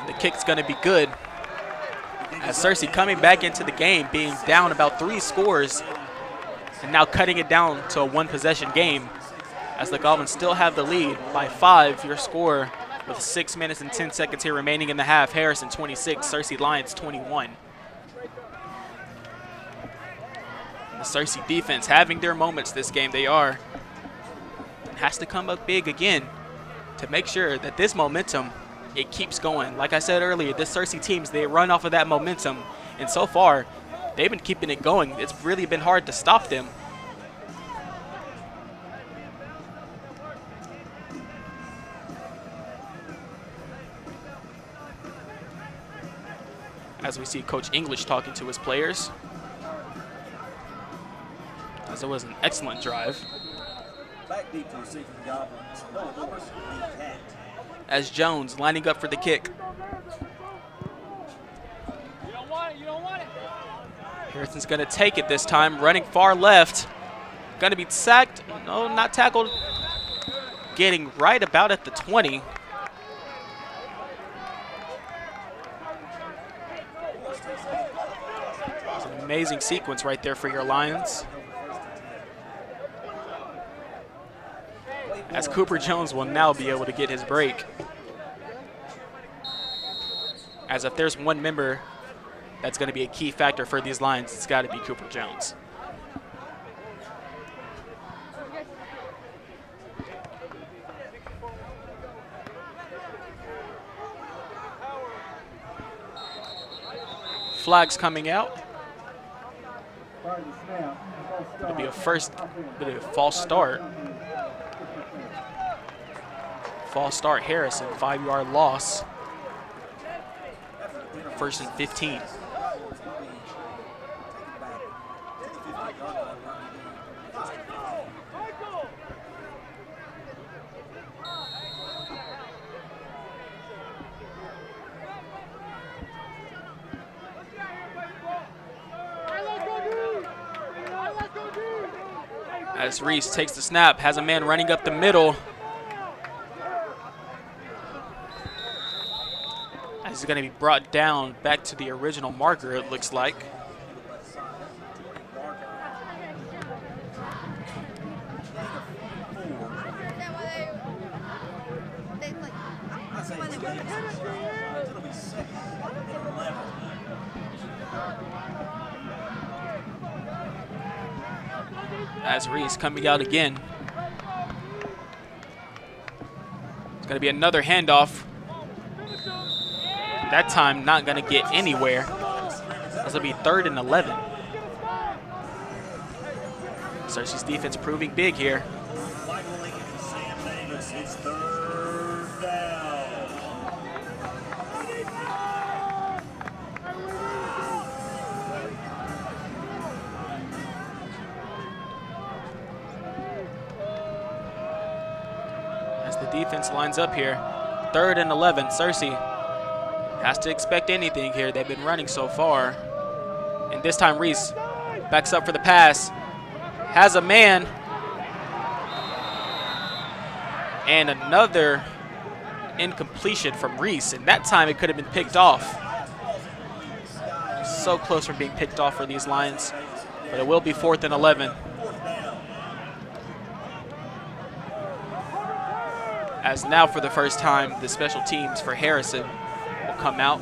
The kick's going to be good, as Searcy coming back into the game, being down about 3 scores, and now cutting it down to a 1-possession game, as the Goblins still have the lead by 5. Your score with 6 minutes and 10 seconds here remaining in the half. Harrison 26, Searcy Lions 21. The Searcy defense having their moments this game. They are. Has to come up big again to make sure that this momentum, it keeps going. Like I said earlier, this Searcy teams, they run off of that momentum, and so far they've been keeping it going. It's really been hard to stop them. As we see Coach English talking to his players, as it was an excellent drive. Back deep to receive from Goblins. No doors, lead cat. As Jones lining up for the kick. You don't want it. You don't want it. Harrison's going to take it this time, running far left. Going to be sacked. No, not tackled. Getting right about at the 20. It's an amazing sequence right there for your Lions. As Cooper Jones will now be able to get his break. As if there's one member that's going to be a key factor for these Lions, it's got to be Cooper Jones. Flags coming out. It'll be a false start. False start, Harrison, 5-yard loss. 1st and 15. As Reese takes the snap, has a man running up the middle. He's going to be brought down back to the original marker, it looks like. As Reese coming out again. It's going to be another handoff. That time not going to get anywhere. This will be 3rd and 11. Searcy's defense proving big here. It's 3rd down. As the defense lines up here, 3rd and 11, Searcy has to expect anything here. They've been running so far. And this time Reese backs up for the pass. Has a man. And another incompletion from Reese. And that time it could have been picked off. So close from being picked off for these Lions. But it will be 4th and 11. As now for the first time, the special teams for Harrison come out.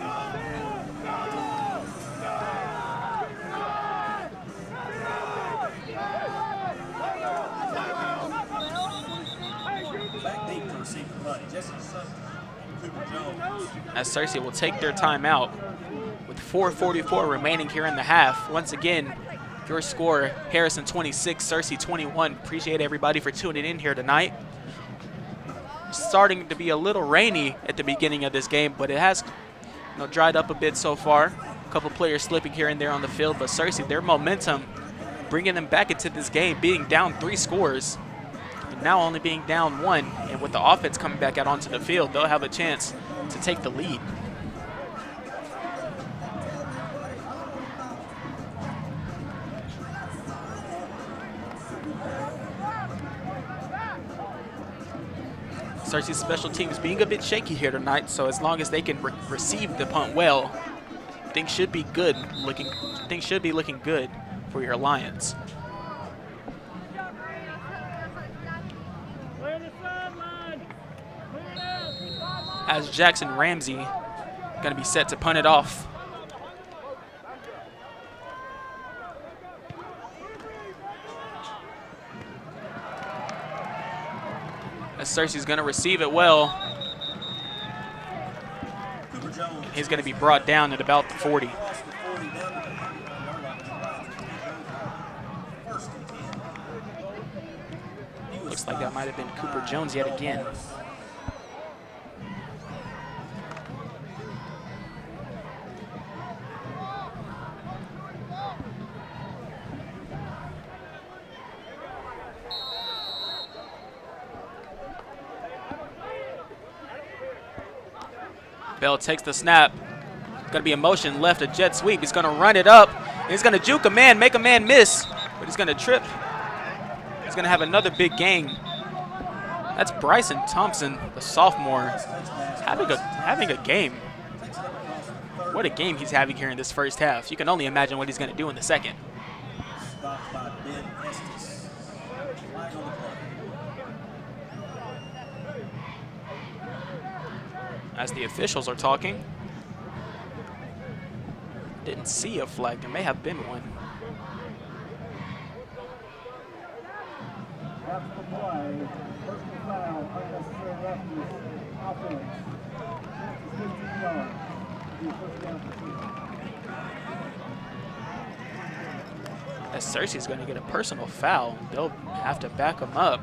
As Searcy will take their time out with 4:44 remaining here in the half. Once again, Your score, Harrison 26, Searcy 21. Appreciate everybody for tuning in here tonight. Starting to be a little rainy at the beginning of this game, but it has dried up a bit so far. A couple players slipping here and there on the field, but Searcy, their momentum, bringing them back into this game, being down 3 scores, and now only being down 1. And with the offense coming back out onto the field, they'll have a chance to take the lead. Searcy's special teams being a bit shaky here tonight, so as long as they can receive the punt well, things should be good. Things should be looking good for your Lions. As Jackson Ramsey going to be set to punt it off. As Searcy's going to receive it well. He's going to be brought down at about the 40. Looks like that might have been Cooper Jones yet again. Bell takes the snap. Going to be a motion left, a jet sweep. He's going to run it up. He's going to juke a man, make a man miss, but he's going to trip. He's going to have another big gain. That's Bryson Thompson, the sophomore, having a game. What a game he's having here in this first half. You can only imagine what he's going to do in the second. As the officials are talking. Didn't see a flag. There may have been one. After the play, personal foul, unnecessary roughness, offense. It's 15 yards. It'll be first down for 2. As Searcy's going to get a personal foul, they'll have to back him up.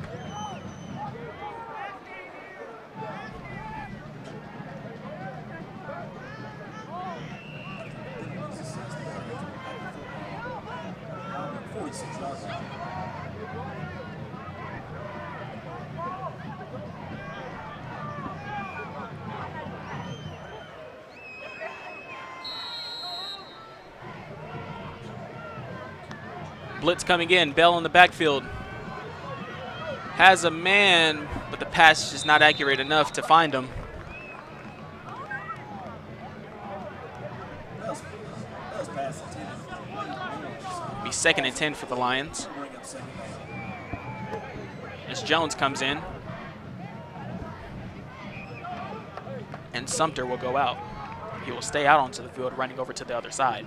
Blitz coming in, Bell in the backfield. Has a man, but the pass is just not accurate enough to find him. Be 2nd and 10 for the Lions. As Jones comes in. And Sumter will go out. He will stay out onto the field, running over to the other side.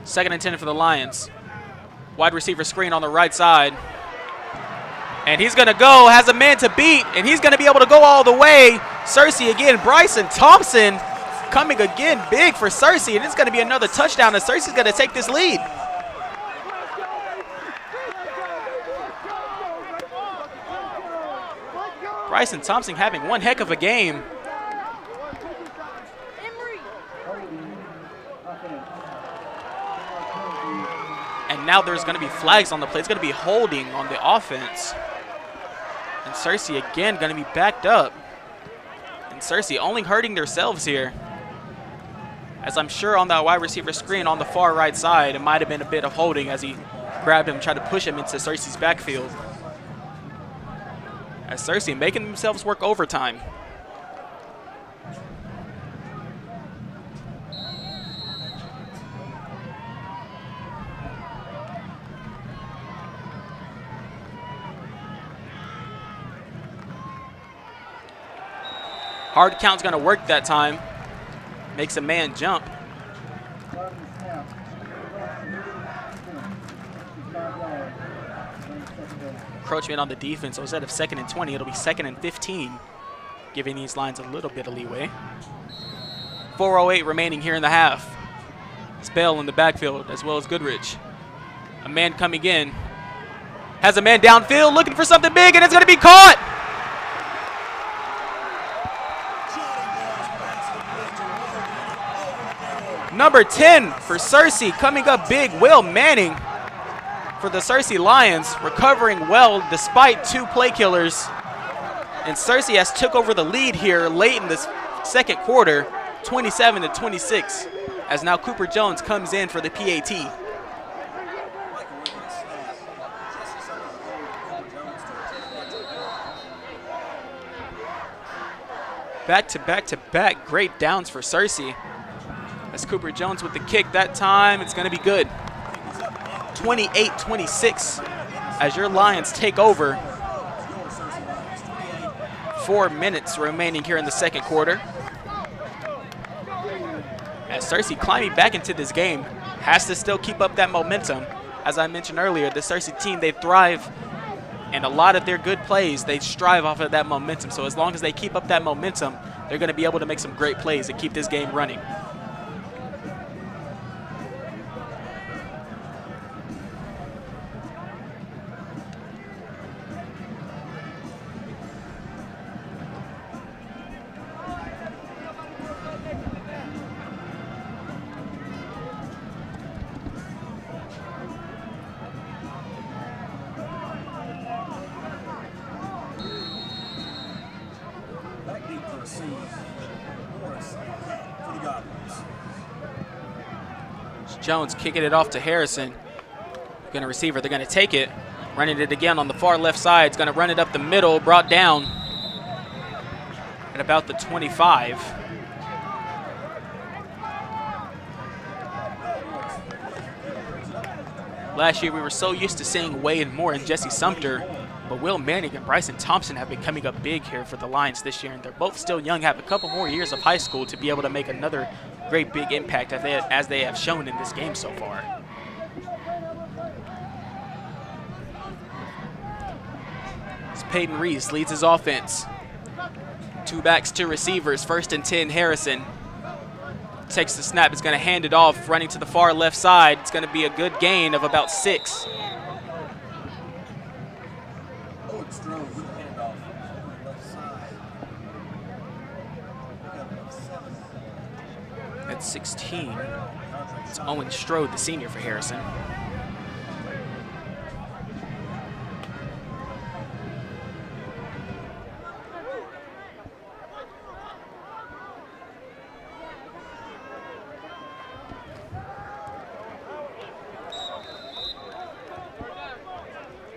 Second and 10 for the Lions. Wide receiver screen on the right side. And he's going to go, has a man to beat, and he's going to be able to go all the way. Searcy again, Bryson Thompson coming again big for Searcy, and it's going to be another touchdown, and Searcy's going to take this lead. Bryson Thompson having one heck of a game. And now there's going to be flags on the play. It's going to be holding on the offense. And Searcy again going to be backed up. And Searcy only hurting themselves here. As I'm sure on that wide receiver screen on the far right side, it might have been a bit of holding as he grabbed him, tried to push him into Searcy's backfield. As Searcy making themselves work overtime. Hard count's going to work that time. Makes a man jump. Encroachment on the defense. So instead of 2nd and 20, it'll be 2nd and 15, giving these lines a little bit of leeway. 4:08 remaining here in the half. It's Bell in the backfield as well as Goodrich. A man coming in. Has a man downfield looking for something big, and it's going to be caught. Number 10 for Searcy coming up big, Will Manning for the Searcy Lions, recovering well despite 2 play killers. And Searcy has took over the lead here late in this second quarter, 27-26, as now Cooper Jones comes in for the PAT. Back-to-back-to-back great downs for Searcy. As Cooper Jones with the kick that time, it's going to be good. 28-26 as your Lions take over. 4 minutes remaining here in the second quarter. As Searcy climbing back into this game, has to still keep up that momentum. As I mentioned earlier, the Searcy team, they thrive, and a lot of their good plays, they strive off of that momentum. So as long as they keep up that momentum, they're going to be able to make some great plays and keep this game running. Jones kicking it off to Harrison. Going to receiver, they're going to take it. Running it again on the far left side. It's going to run it up the middle, brought down at about the 25. Last year we were so used to seeing Wade Moore and Jesse Sumter, but Will Manning and Bryson Thompson have been coming up big here for the Lions this year, and they're both still young, have a couple more years of high school to be able to make another great big impact as they have shown in this game so far. As Peyton Reese leads his offense. 2 backs, 2 receivers, 1st and 10, Harrison. Takes the snap, is going to hand it off, running to the far left side. It's going to be a good gain of about 6. At 16, it's Owen Strode, the senior for Harrison.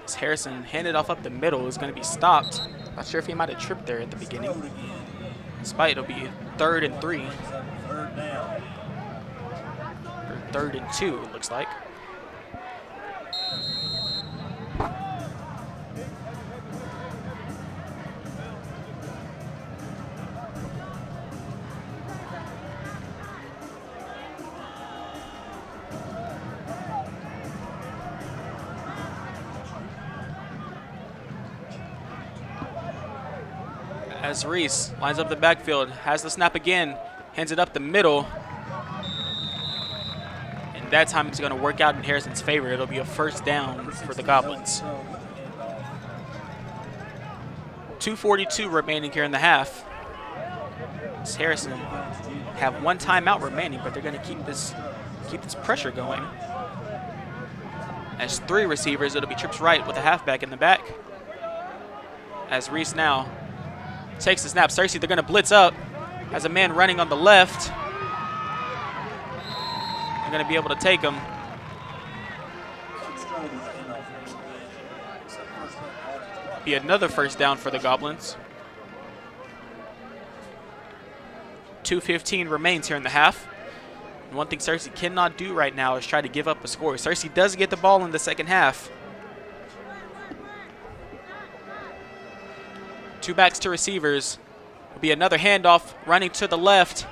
As Harrison handed off up the middle, is going to be stopped. Not sure if he might have tripped there at the beginning. Despite it'll be 3rd and 3. Or 3rd and 2, it looks like. As Reese lines up the backfield, has the snap again, hands it up the middle. And that time it's going to work out in Harrison's favor. It'll be a 1st down for the Goblins. 2:42 remaining here in the half. As Harrison have 1 timeout remaining, but they're going to keep this pressure going. As 3 receivers, it'll be trips right with a halfback in the back. As Reese now takes the snap. Searcy, they're going to blitz up. Has a man running on the left. They're going to be able to take him. Be another 1st down for the Goblins. 2:15 remains here in the half. And one thing Searcy cannot do right now is try to give up a score. Searcy does get the ball in the second half. 2 backs, 2 receivers. Will be another handoff running to the left.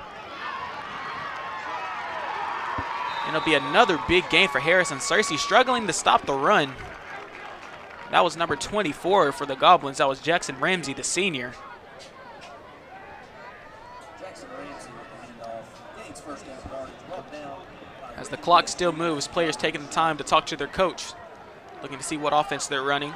And it'll be another big gain for Harrison. Searcy struggling to stop the run. That was number 24 for the Goblins. That was Jackson Ramsey, the senior. Jackson Ramsey with the handoff. That's first down yardage. Brought down by As the clock still moves, players taking the time to talk to their coach, looking to see what offense they're running.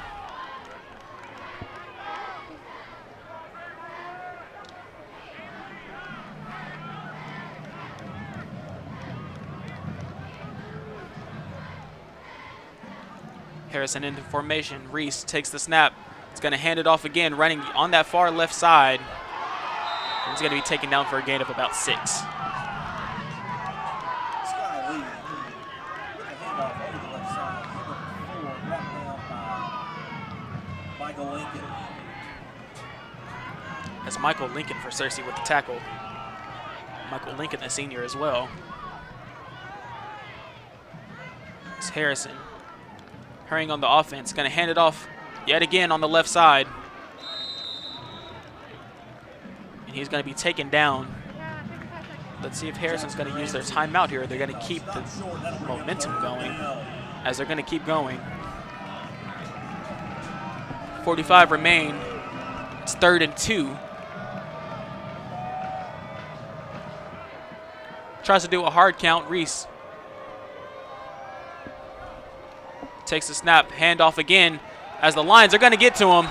Harrison into formation. Reese takes the snap. He's going to hand it off again, running on that far left side. And he's going to be taken down for a gain of about 6. Sky Lee with the handoff over the left side. Number 4 brought down by Michael Lincoln. That's Michael Lincoln for Searcy with the tackle. Michael Lincoln, a senior as well. It's Harrison hurrying on the offense. Going to hand it off yet again on the left side. And he's going to be taken down. Let's see if Harrison's going to use their timeout here. They're going to keep the momentum going as they're going to keep going. 45 remain. It's 3rd and 2. Tries to do a hard count. Reese takes the snap, handoff again as the Lions are going to get to him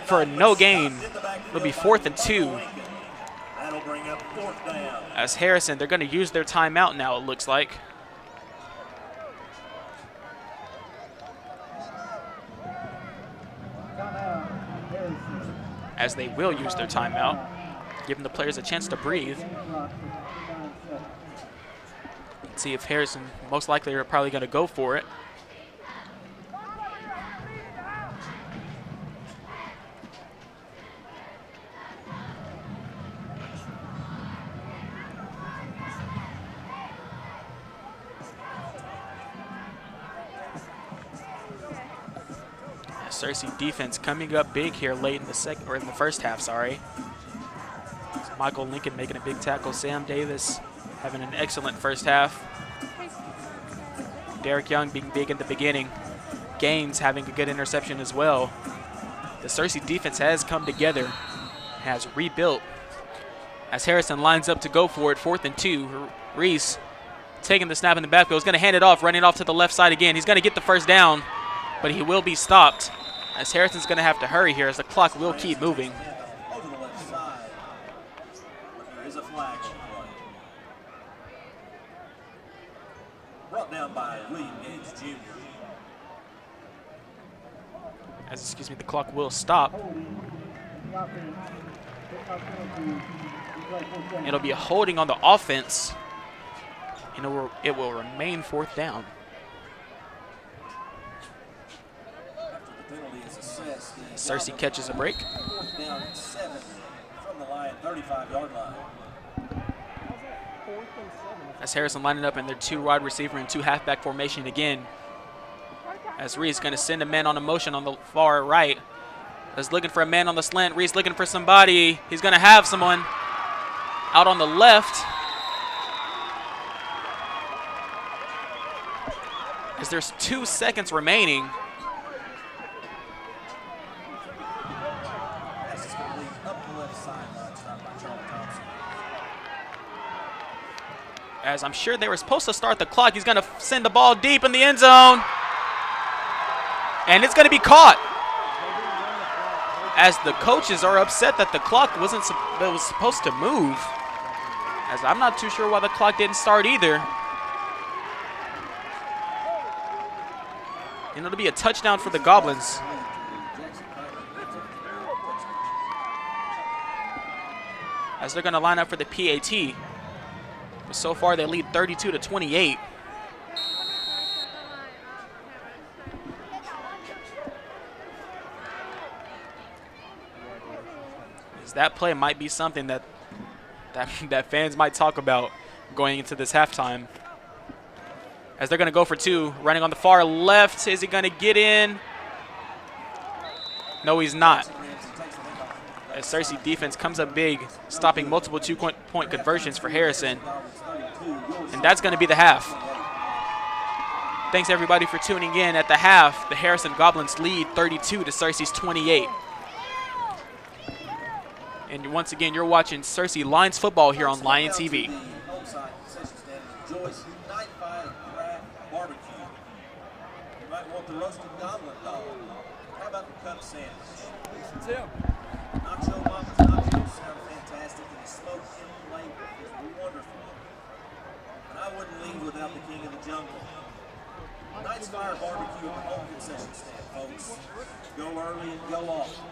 for no gain. It'll be 4th and 2. That'll bring up 4th down. As Harrison, they're going to use their timeout now, it looks like. As they will use their timeout, giving the players a chance to breathe. See if Harrison, most likely, are probably going to go for it. Searcy defense coming up big here late in the first half. Sorry. Michael Lincoln making a big tackle. Sam Davis having an excellent first half. Derek Young being big in the beginning. Gaines having a good interception as well. The Searcy defense has come together, has rebuilt. As Harrison lines up to go for it, 4th and 2. Reese taking the snap in the backfield. He's going to hand it off, running off to the left side again. He's going to get the first down, but he will be stopped. As Harrison's going to have to hurry here as the clock will keep moving. Over the left side. But there is a flag on the play. Brought down by William Gaines Jr. As, the clock will stop. It'll be a holding on the offense, and it will remain 4th down. Searcy catches a break. 4th down and 7 from the Lion 35-yard line. As Harrison lining up in their 2 wide receiver and 2 halfback formation again. As Reese going to send a man on a motion on the far right. Is looking for a man on the slant. Reese looking for somebody. He's going to have someone out on the left. As there's 2 seconds remaining. As I'm sure they were supposed to start the clock, he's going to send the ball deep in the end zone. And it's going to be caught. As the coaches are upset that the clock was supposed to move. As I'm not too sure why the clock didn't start either. And it'll be a touchdown for the Goblins. As they're going to line up for the PAT. But so far they lead 32-28. That play might be something that fans might talk about going into this halftime. As they're going to go for 2, running on the far left. Is he going to get in? No, he's not. As Searcy defense comes up big, stopping multiple 2-point conversions for Harrison. And that's going to be the half. Thanks, everybody, for tuning in. At the half, the Harrison Goblins lead 32 to Searcy's 28. And once again, you're watching Searcy Lions football here on Lion TV. Home side concession stand and enjoy some night fight and craft barbecue. You might want the roasted goblin dog. How about the cup sandwich? Nacho Mama's nachos sound fantastic, and the smoked in flavor is wonderful. And I wouldn't leave without the king of the jungle. Night's Fire Barbecue at the home concession stand, folks. Go early and go often.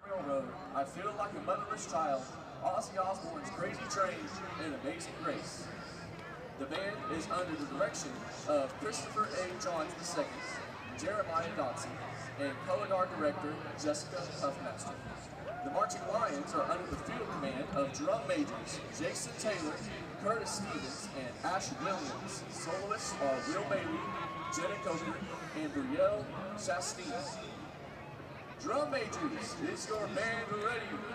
Railroad, I feel like a motherless child, Ozzy Osbourne's Crazy Train, and Amazing Grace. The band is under the direction of Christopher A. Johns II, Jeremiah Dotson, and color guard director Jessica Huffmaster. The Marching Lions are under the field command of drum majors Jason Taylor, Curtis Stevens, and Ash Williams. Soloists are Will Bailey, Jenna Coker, and Brielle Chastain. Drum majors, is your band ready?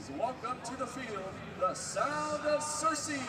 Please welcome to the field the sound of Cersei.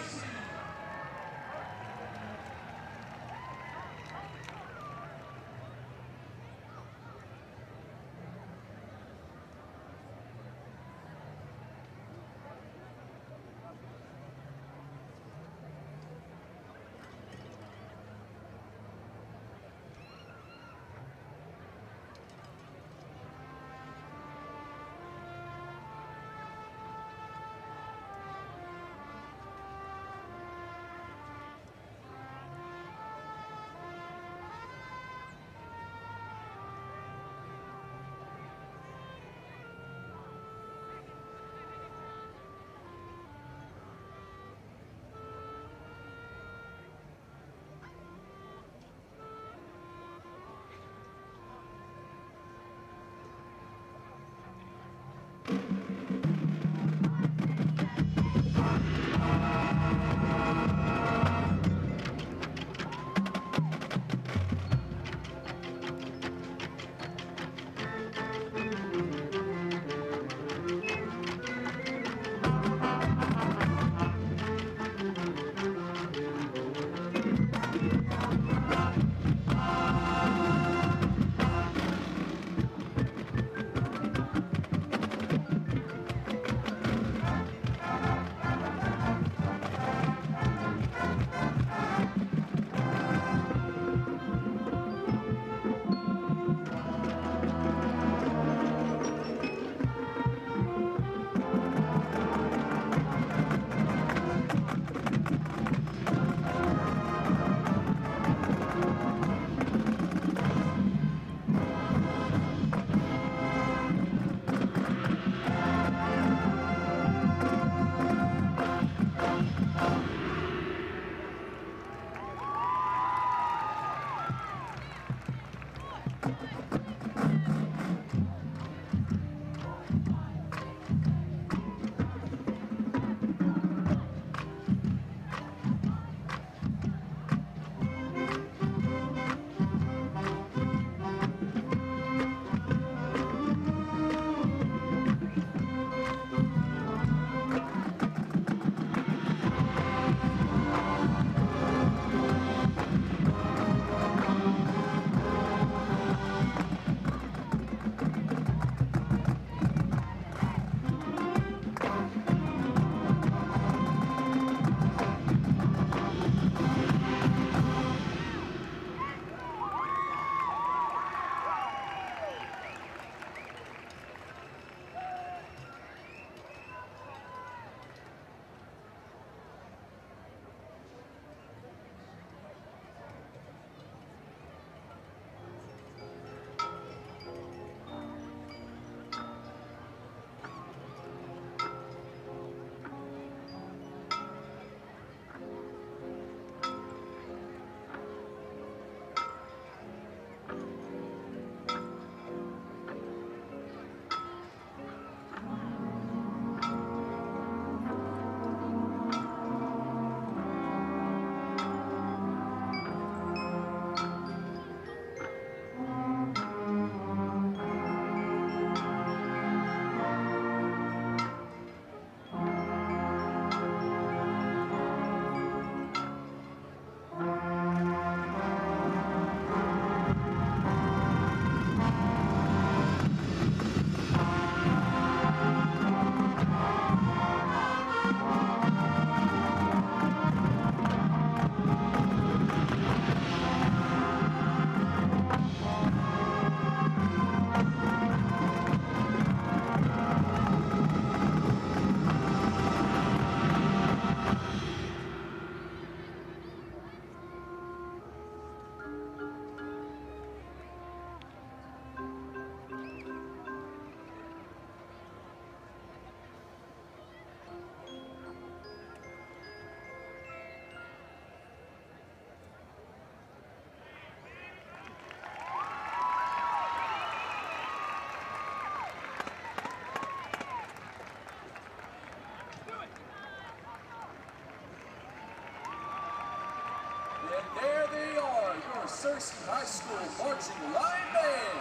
Harrison High School Marching Lion Band.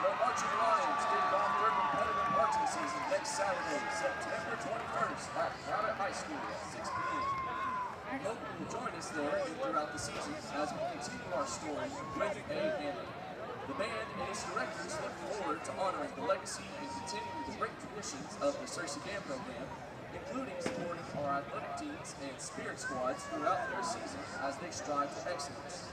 The Marching Lions kick off their competitive marching season next Saturday, September 21st at Private High School at 6 p.m. We hope you will join us there and throughout the season as we continue our story with A. Hanley. The band and its directors look forward to honoring the legacy and continuing the great traditions of the Cersei Band program, including supporting our athletic teams and spirit squads throughout their season as they strive for excellence.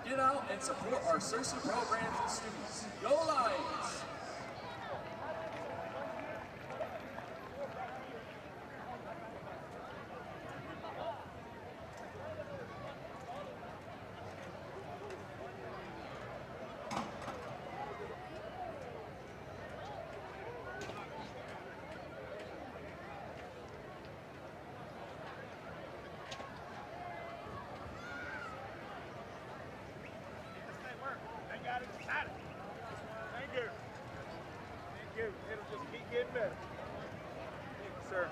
Get out and support our Cersei programs and students. Go Lions! It'll just keep getting better. Thank you, sir.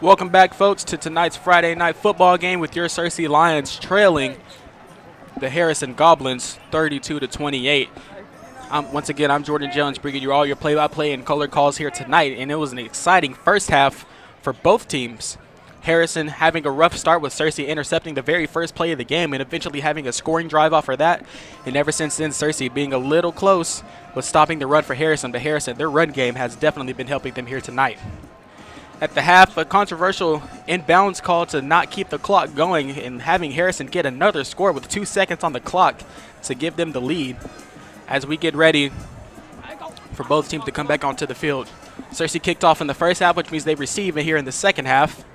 Welcome back, folks, to tonight's Friday night football game with your Searcy Lions trailing the Harrison Goblins 32-28. Once again, I'm Jordan Jones, bringing you all your play-by-play and color calls here tonight, and it was an exciting first half for both teams. Harrison having a rough start with Searcy intercepting the very first play of the game and eventually having a scoring drive off of that. And ever since then, Searcy being a little close with stopping the run for Harrison. But Harrison, their run game has definitely been helping them here tonight. At the half, a controversial inbounds call to not keep the clock going and having Harrison get another score with 2 seconds on the clock to give them the lead as we get ready for both teams to come back onto the field. Searcy kicked off in the first half, which means they receive it here in the second half.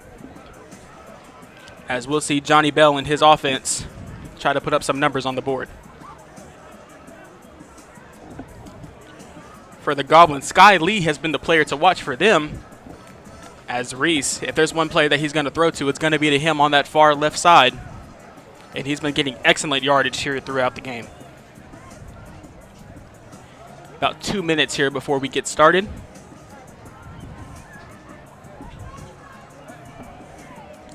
As we'll see Johnny Bell and his offense try to put up some numbers on the board. For the Goblins, Sky Lee has been the player to watch for them. As Reese, if there's one player that he's going to throw to, it's going to be to him on that far left side. And he's been getting excellent yardage here throughout the game. About 2 minutes here before we get started.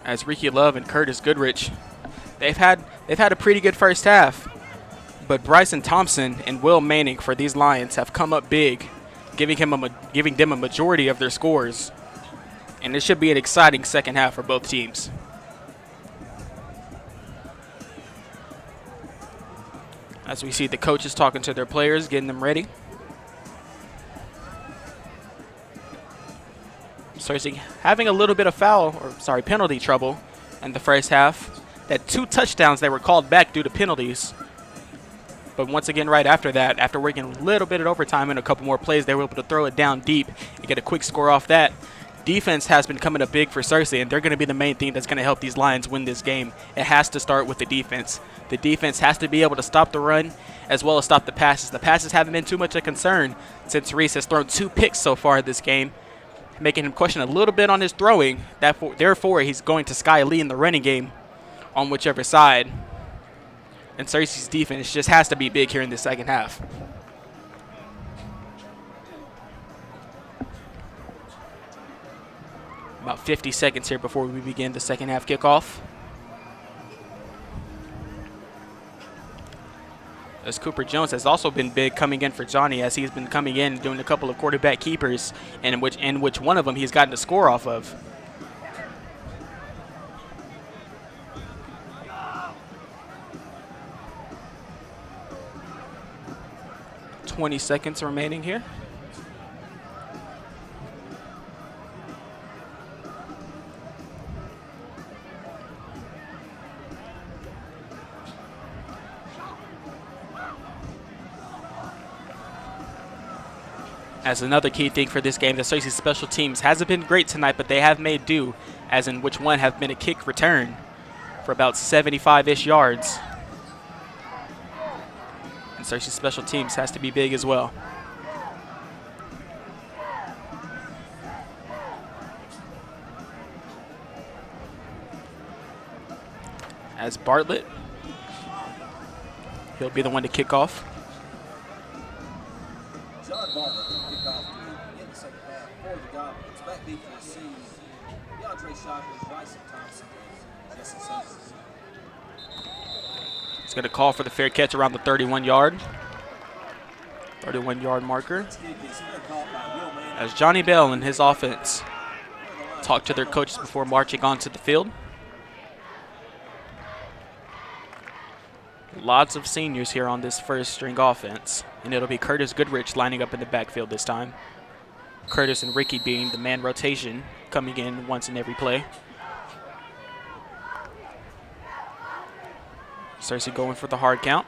As Ricky Love and Curtis Goodrich, they've had a pretty good first half, but Bryson Thompson and Will Manning for these Lions have come up big, giving them a majority of their scores, and it should be an exciting second half for both teams. As we see the coaches talking to their players, getting them ready. Searcy having a little bit of penalty trouble in the first half. That 2 touchdowns they were called back due to penalties. But once again, right after that, after working a little bit of overtime and a couple more plays, they were able to throw it down deep and get a quick score off that. Defense has been coming up big for Searcy, and they're going to be the main thing that's going to help these Lions win this game. It has to start with the defense. The defense has to be able to stop the run as well as stop the passes. The passes haven't been too much a concern since Reese has thrown 2 picks so far this game, making him question a little bit on his throwing. Therefore, he's going to Sky Lee in the running game on whichever side. And Searcy's defense just has to be big here in the second half. About 50 seconds here before we begin the second half kickoff. As Cooper Jones has also been big coming in for Johnny, as he's been coming in doing a couple of quarterback keepers, and in which one of them he's gotten a score off of. $20 seconds remaining here. As another key thing for this game, the Searcy special teams hasn't been great tonight, but they have made do, as in which one have been a kick return for about 75-ish yards. And Searcy special teams has to be big as well. As Bartlett, he'll be the one to kick off. John Bartlett will kick off in the second half for the Goblins. Back deep to receive DeAndre Shockley, Bryson Thompson, and Jesse Sanders. He's going to call for the fair catch around the 31-yard marker. As Johnny Bell and his offense talk to their coaches before marching onto the field. Lots of seniors here on this first string offense, and it'll be Curtis Goodrich lining up in the backfield this time. Curtis and Ricky being the man rotation, coming in once in every play. Searcy going for the hard count.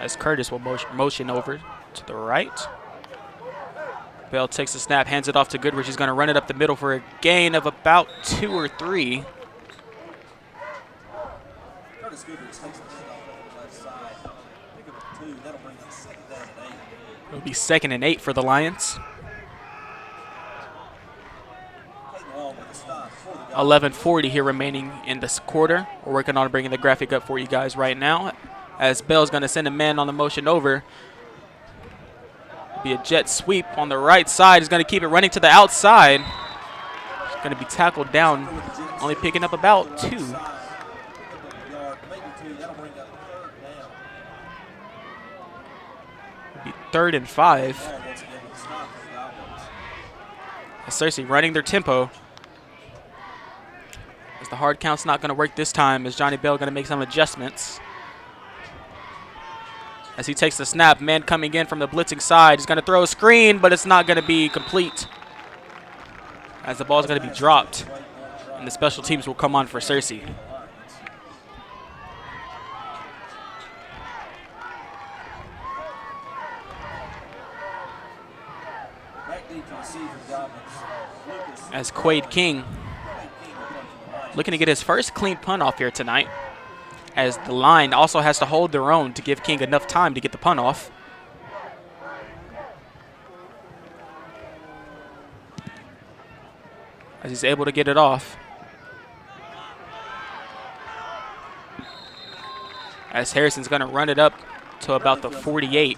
As Curtis will motion over to the right. Bell takes the snap, hands it off to Goodrich. He's going to run it up the middle for a gain of about 2 or 3. Curtis Goodrich takes the snap on the left side. Pick up 2. That'll bring us second down and 8. It'll be 2nd and 8 for the Lions. 11:40 here remaining in this quarter. We're working on bringing the graphic up for you guys right now, as Bell's going to send a man on the motion over. Be a jet sweep on the right side. He's going to keep it running to the outside. He's going to be tackled down, only picking up about 2. Be 3rd and 5. As Searcy running their tempo. As the hard count's not going to work this time, as Johnny Bell going to make some adjustments. As he takes the snap, man coming in from the blitzing side. He's going to throw a screen, but it's not going to be complete. As the ball is going to be dropped, and the special teams will come on for Searcy. As Quade King looking to get his first clean punt off here tonight, as the line also has to hold their own to give King enough time to get the punt off. As he's able to get it off. As Harrison's going to run it up to about the 48.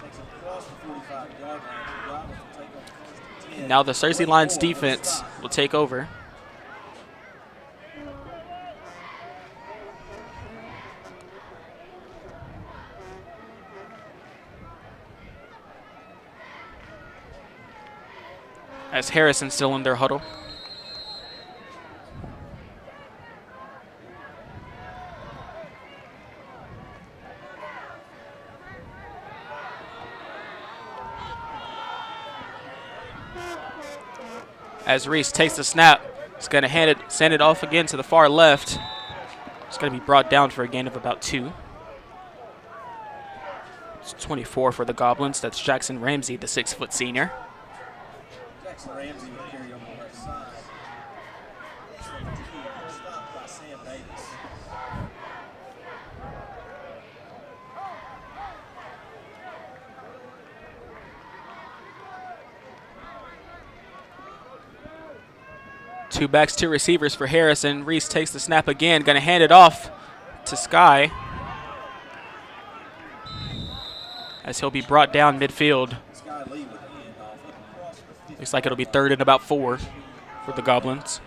And now the Searcy Lions defense will take over. As Harrison's still in their huddle. As Reese takes the snap, he's going to send it off again to the far left. It's going to be brought down for a gain of about 2. It's 24 for the Goblins. That's Jackson Ramsey, the 6-foot senior. Jackson Ramsey will carry on the left side. Stopped by Sam Davis. Two backs, 2 receivers for Harrison. Reese takes the snap again, going to hand it off to Sky. As he'll be brought down midfield. Looks like it'll be 3rd and about 4 for the Goblins.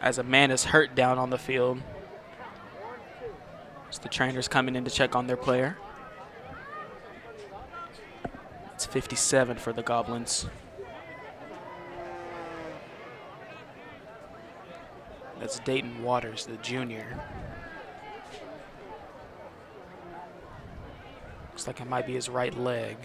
As a man is hurt down on the field. As the trainers coming in to check on their player. It's 57 for the Goblins. That's Dayton Waters, the junior. Looks like it might be his right leg.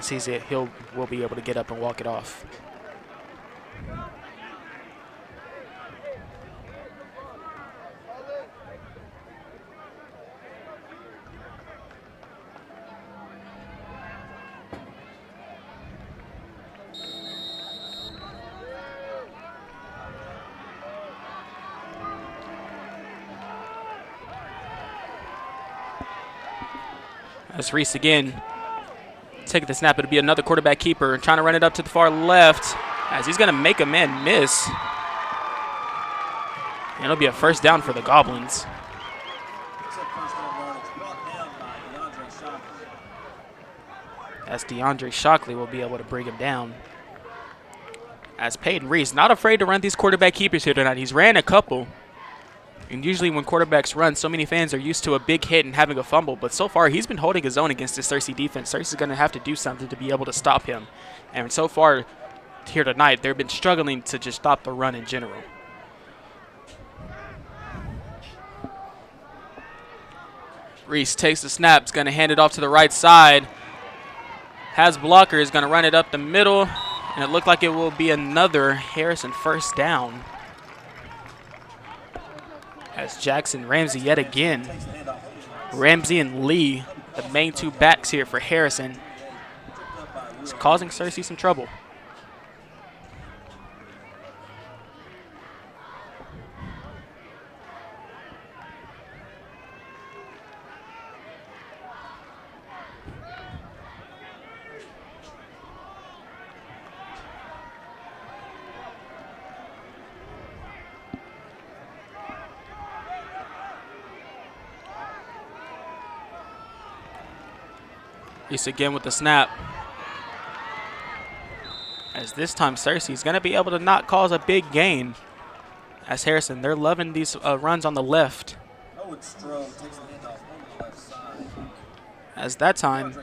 Sees it, will be able to get up and walk it off. As Reese again taking the snap, it'll be another quarterback keeper trying to run it up to the far left as he's going to make a man miss. And it'll be a first down for the Goblins. As DeAndre Shockley will be able to bring him down. As Peyton Reese, not afraid to run these quarterback keepers here tonight. He's ran a couple. And usually when quarterbacks run, so many fans are used to a big hit and having a fumble. But so far, he's been holding his own against this Searcy defense. Searcy's going to have to do something to be able to stop him. And so far here tonight, they've been struggling to just stop the run in general. Reese takes the snap. He's going to hand it off to the right side. Has blocker. Is going to run it up the middle. And it looked like it will be another Harrison first down. As Jackson Ramsey yet again. Ramsey and Lee the main two backs here for Harrison. It's causing Cersei some trouble. Reese again with the snap. As this time Cersei's going to be able to not cause a big gain. As Harrison, they're loving these runs on the left. Owen Strode takes the handoff on the left side. As that time,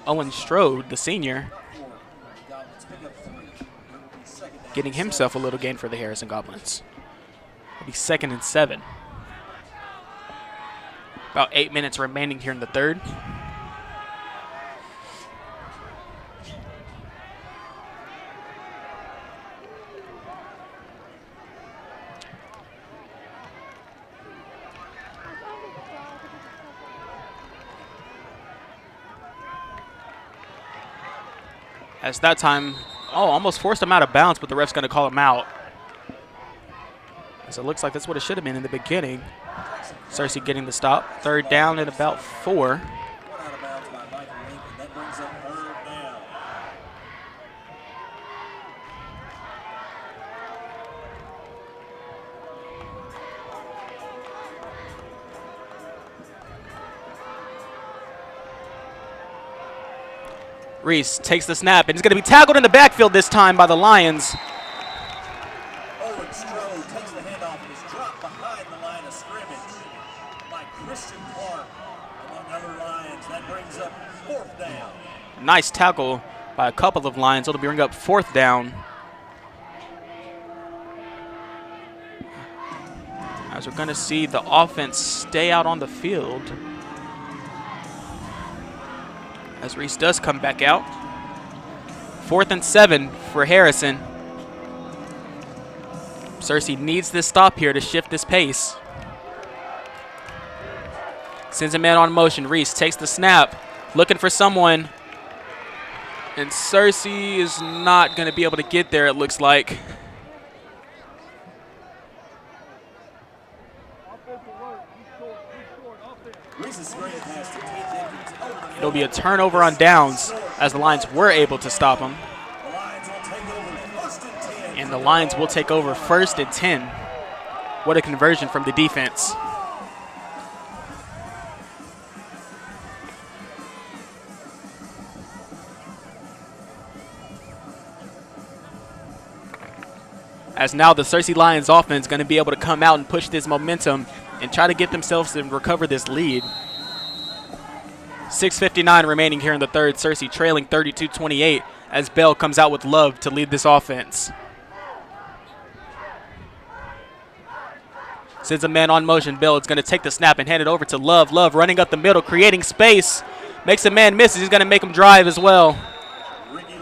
Owen Strode, the senior, Goblins pick up 3. It will be second down. getting himself a little gain for the Harrison Goblins. It'll be 2nd and 7. About 8 minutes remaining here in the third. As that time, almost forced him out of bounds, but the ref's going to call him out. As it looks like that's what it should have been in the beginning. Cersei getting the stop. 3rd down and about 4. One out of bounds by Michael Lincoln. That brings up 3rd down. Reese takes the snap, and he's going to be tackled in the backfield this time by the Lions. Owen Strode takes the handoff and is dropped behind the line of scrimmage by Christian Clark, among other Lions. That brings up 4th down. Nice tackle by a couple of Lions. It'll bring up 4th down. As we're going to see the offense stay out on the field. As Reese does come back out. 4th and 7 for Harrison. Cersei needs this stop here to shift this pace. Sends a man on motion. Reese takes the snap, looking for someone. And Cersei is not going to be able to get there, it looks like. It'll be a turnover on downs as the Lions were able to stop him. And the Lions will take over 1st and 10. What a conversion from the defense. As now the Cersei Lions offense is going to be able to come out and push this momentum and try to get themselves to recover this lead. 6:59 remaining here in the third. Cersei trailing 32-28 as Bell comes out with Love to lead this offense. Sends a man on motion. Bell is going to take the snap and hand it over to Love. Love running up the middle, creating space. Makes a man miss. He's going to make him drive as well.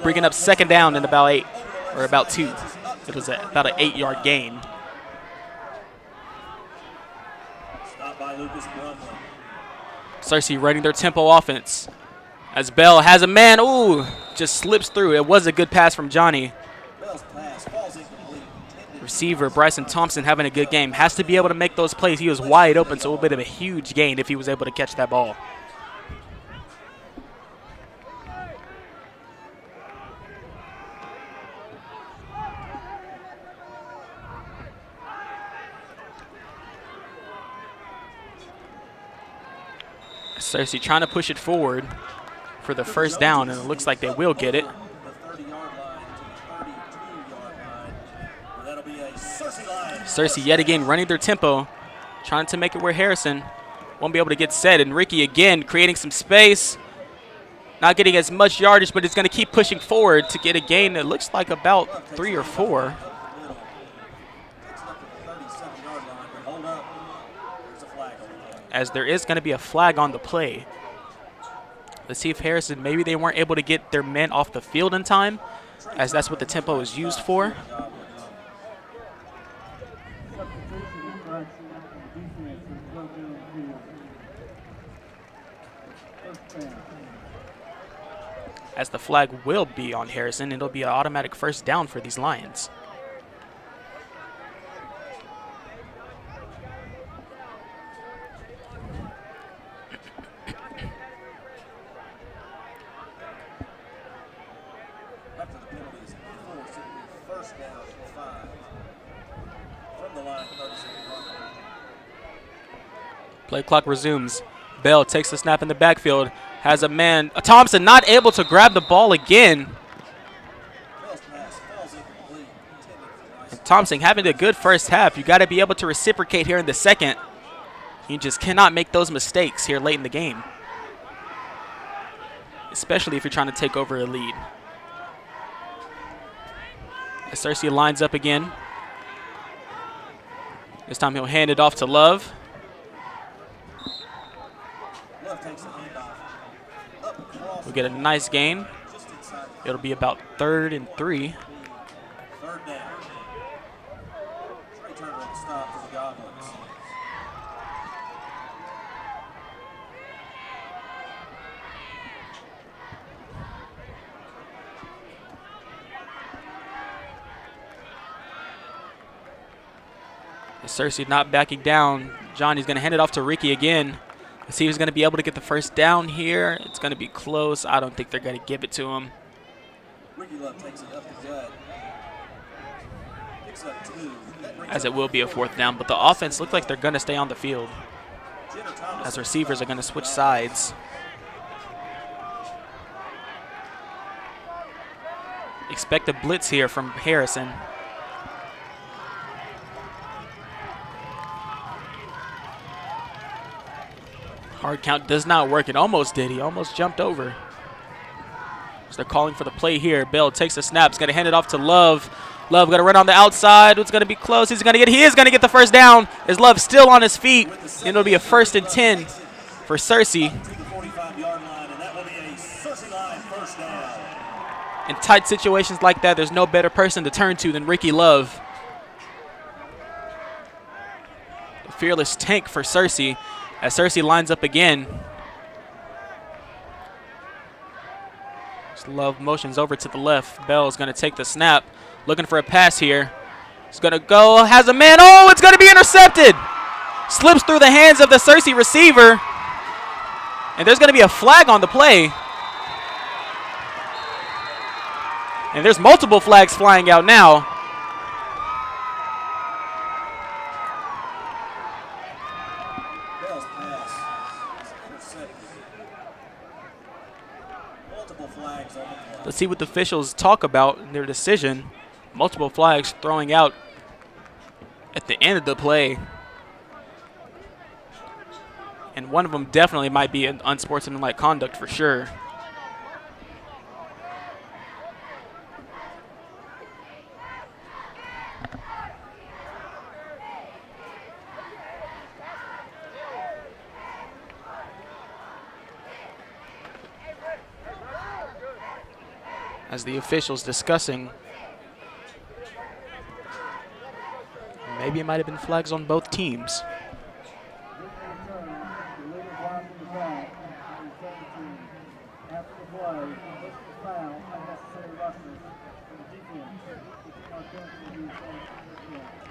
Bringing up 2nd down in about 8, or about 2. It was about an 8-yard gain. Stop by Lucas Brumley. Cersei running their tempo offense. As Bell has a man, just slips through. It was a good pass from Johnny. Bell's pass falls incomplete. Receiver Bryson Thompson having a good game. Has to be able to make those plays. He was wide open, so it would have been a huge gain if he was able to catch that ball. Cersei trying to push it forward for the 1st down, and it looks like they will get it. The 30-yard line to the 32-yard line. That'll be a Cersei line. Cersei yet again running their tempo, trying to make it where Harrison won't be able to get set. And Ricky again creating some space. Not getting as much yardage, but it's going to keep pushing forward to get a gain that looks like about 3 or 4. As there is going to be a flag on the play. Let's see if Harrison, maybe they weren't able to get their men off the field in time, as that's what the tempo is used for. as the flag will be on Harrison. It'll be an automatic first down for these Lions. After the penalties, force, it will be first down and 5 from the line, 30-second run. Play clock resumes. Bell takes the snap in the backfield. Has a man. Thompson not able to grab the ball again. Bell's pass falls incomplete, intended for Rice. Thompson having a good first half. You got to be able to reciprocate here in the second. You just cannot make those mistakes here late in the game, especially if you're trying to take over a lead. As Cersei lines up again. This time he'll hand it off to Love. Love takes the handoff. Up across. We get a nice gain. Just inside the It'll be about 3rd and 3. third down. Trey Turner on the stop for the Goblins. Cersei not backing down. Johnny's going to hand it off to Ricky again. Let's see if he's going to be able to get the first down here. It's going to be close. I don't think they're going to give it to him, Ricky Love takes it up the gut. Picks up 2. That brings as up it will be a 4th down. But the offense looks like they're going to stay on the field Jenner Thomas as receivers are going to switch sides. Expect a blitz here from Harrison. Hard count does not work. It almost did. He almost jumped over. So they're calling for the play here. Bell takes the snap. He's going to hand it off to Love. Love going to run on the outside. It's going to be close. He is going to get the first down. Is Love still on his feet? And it'll be a 1st and 10 for Cersei. to the 45-yard line, and that will be a Cersei line first down. In tight situations like that, there's no better person to turn to than Ricky Love. The fearless tank for Cersei as Cersei lines up again. Just Love motions over to the left. Bell is going to take the snap. Looking for a pass here. He's going to go. Has a man. Oh, it's going to be intercepted. Slips through the hands of the Cersei receiver. And there's going to be a flag on the play. And there's multiple flags flying out now. Bell's pass is intercepted. Multiple flags on the play. Let's see what the officials talk about in their decision. Multiple flags throwing out at the end of the play. And one of them definitely might be an unsportsmanlike conduct for sure. As the officials discussing, maybe it might have been flags on both teams.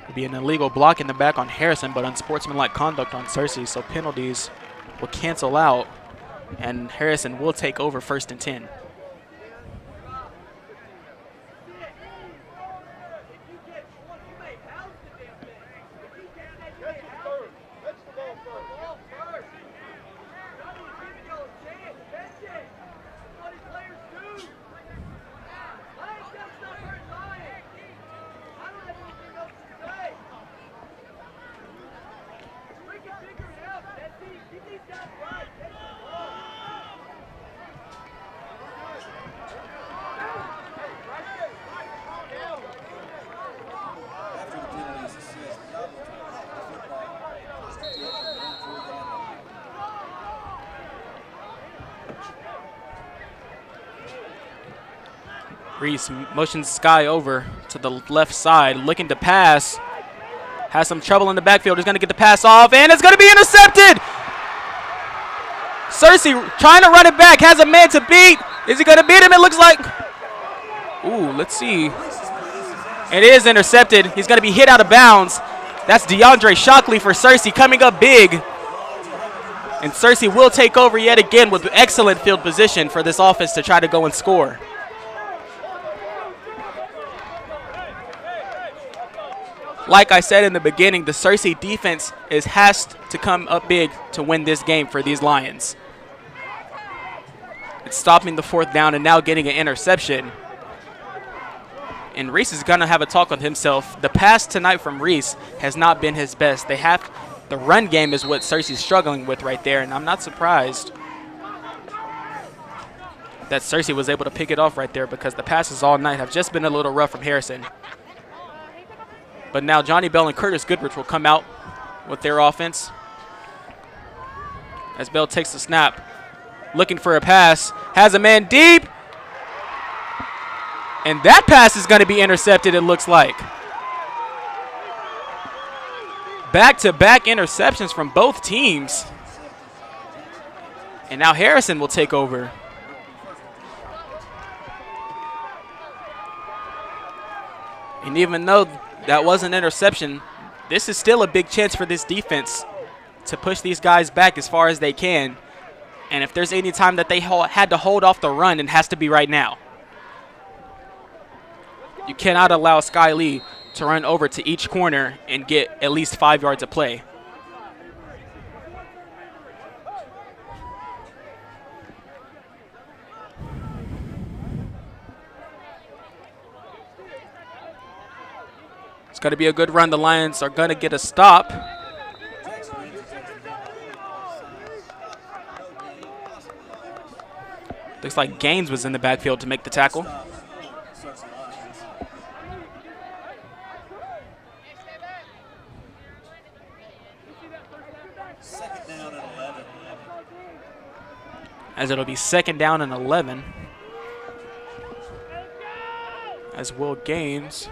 It'd be an illegal block in the back on Harrison, but unsportsmanlike conduct on Cersei, so penalties will cancel out, and Harrison will take over 1st and 10. After the penalties, it says the Goblins will have the football first and 10 from the 4-yard line. Reese motions Sky over to the left side, looking to pass. Has some trouble in the backfield. He's going to get the pass off, and it's going to be intercepted. Cersei trying to run it back, has a man to beat. Is he going to beat him? It looks like. Ooh, let's see. It is intercepted. He's going to be hit out of bounds. That's DeAndre Shockley for Searcy coming up big. And Searcy will take over yet again with excellent field position for this offense to try to go and score. Like I said in the beginning, the Searcy defense has to come up big to win this game for these Lions. It's stopping the 4th down and now getting an interception. And Reese is going to have a talk with himself. The pass tonight from Reese has not been his best. The run game is what Searcy's struggling with right there, and I'm not surprised that Searcy was able to pick it off right there because the passes all night have just been a little rough from Harrison. But now Johnny Bell and Curtis Goodrich will come out with their offense. As Bell takes the snap, looking for a pass, has a man deep. And that pass is going to be intercepted, it looks like. Back-to-back interceptions from both teams. And now Harrison will take over. And even though that was an interception, this is still a big chance for this defense to push these guys back as far as they can. And if there's any time that they had to hold off the run, it has to be right now. You cannot allow Sky Lee to run over to each corner and get at least 5 yards of play. It's going to be a good run. The Lions are going to get a stop. Looks like Gaines was in the backfield to make the tackle. As it'll be 2nd down and 11. As Will Gaines,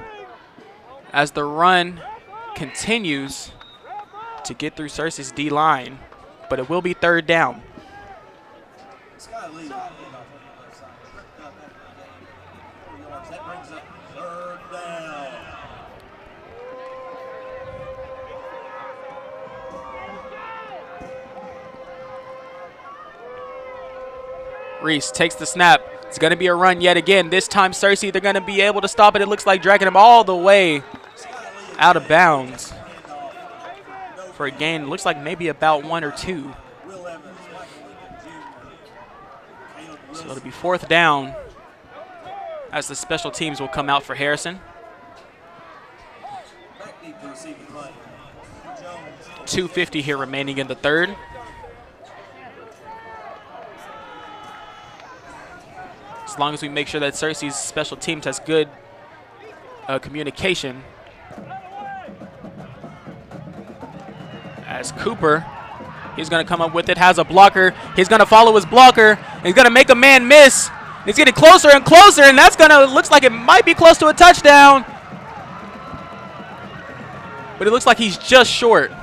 as the run continues to get through Searcy's D-line, but it will be 3rd down. That brings up 3rd down. Reese takes the snap. It's going to be a run yet again. This time, Searcy, they're going to be able to stop it. It looks like dragging him all the way out of bounds for a gain. Looks like maybe about 1 or 2. So it'll be 4th down as the special teams will come out for Harrison. 2:50 here remaining in the 3rd. As long as we make sure that Searcy's special teams has good communication. As Cooper, he's going to come up with it, has a blocker. He's going to follow his blocker. He's going to make a man miss. He's getting closer and closer, and that's going to, looks like it might be close to a touchdown. But it looks like he's just short.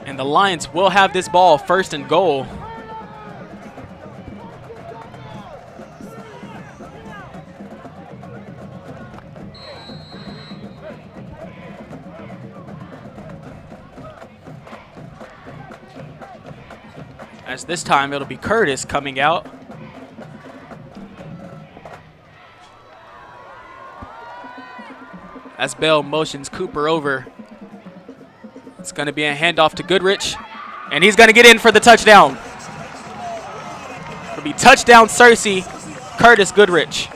And the Lions will have this ball 1st and goal. As this time it'll be Curtis coming out. As Bell motions Cooper over. It's going to be a handoff to Goodrich, and he's going to get in for the touchdown. It'll be touchdown Searcy, Curtis Goodrich.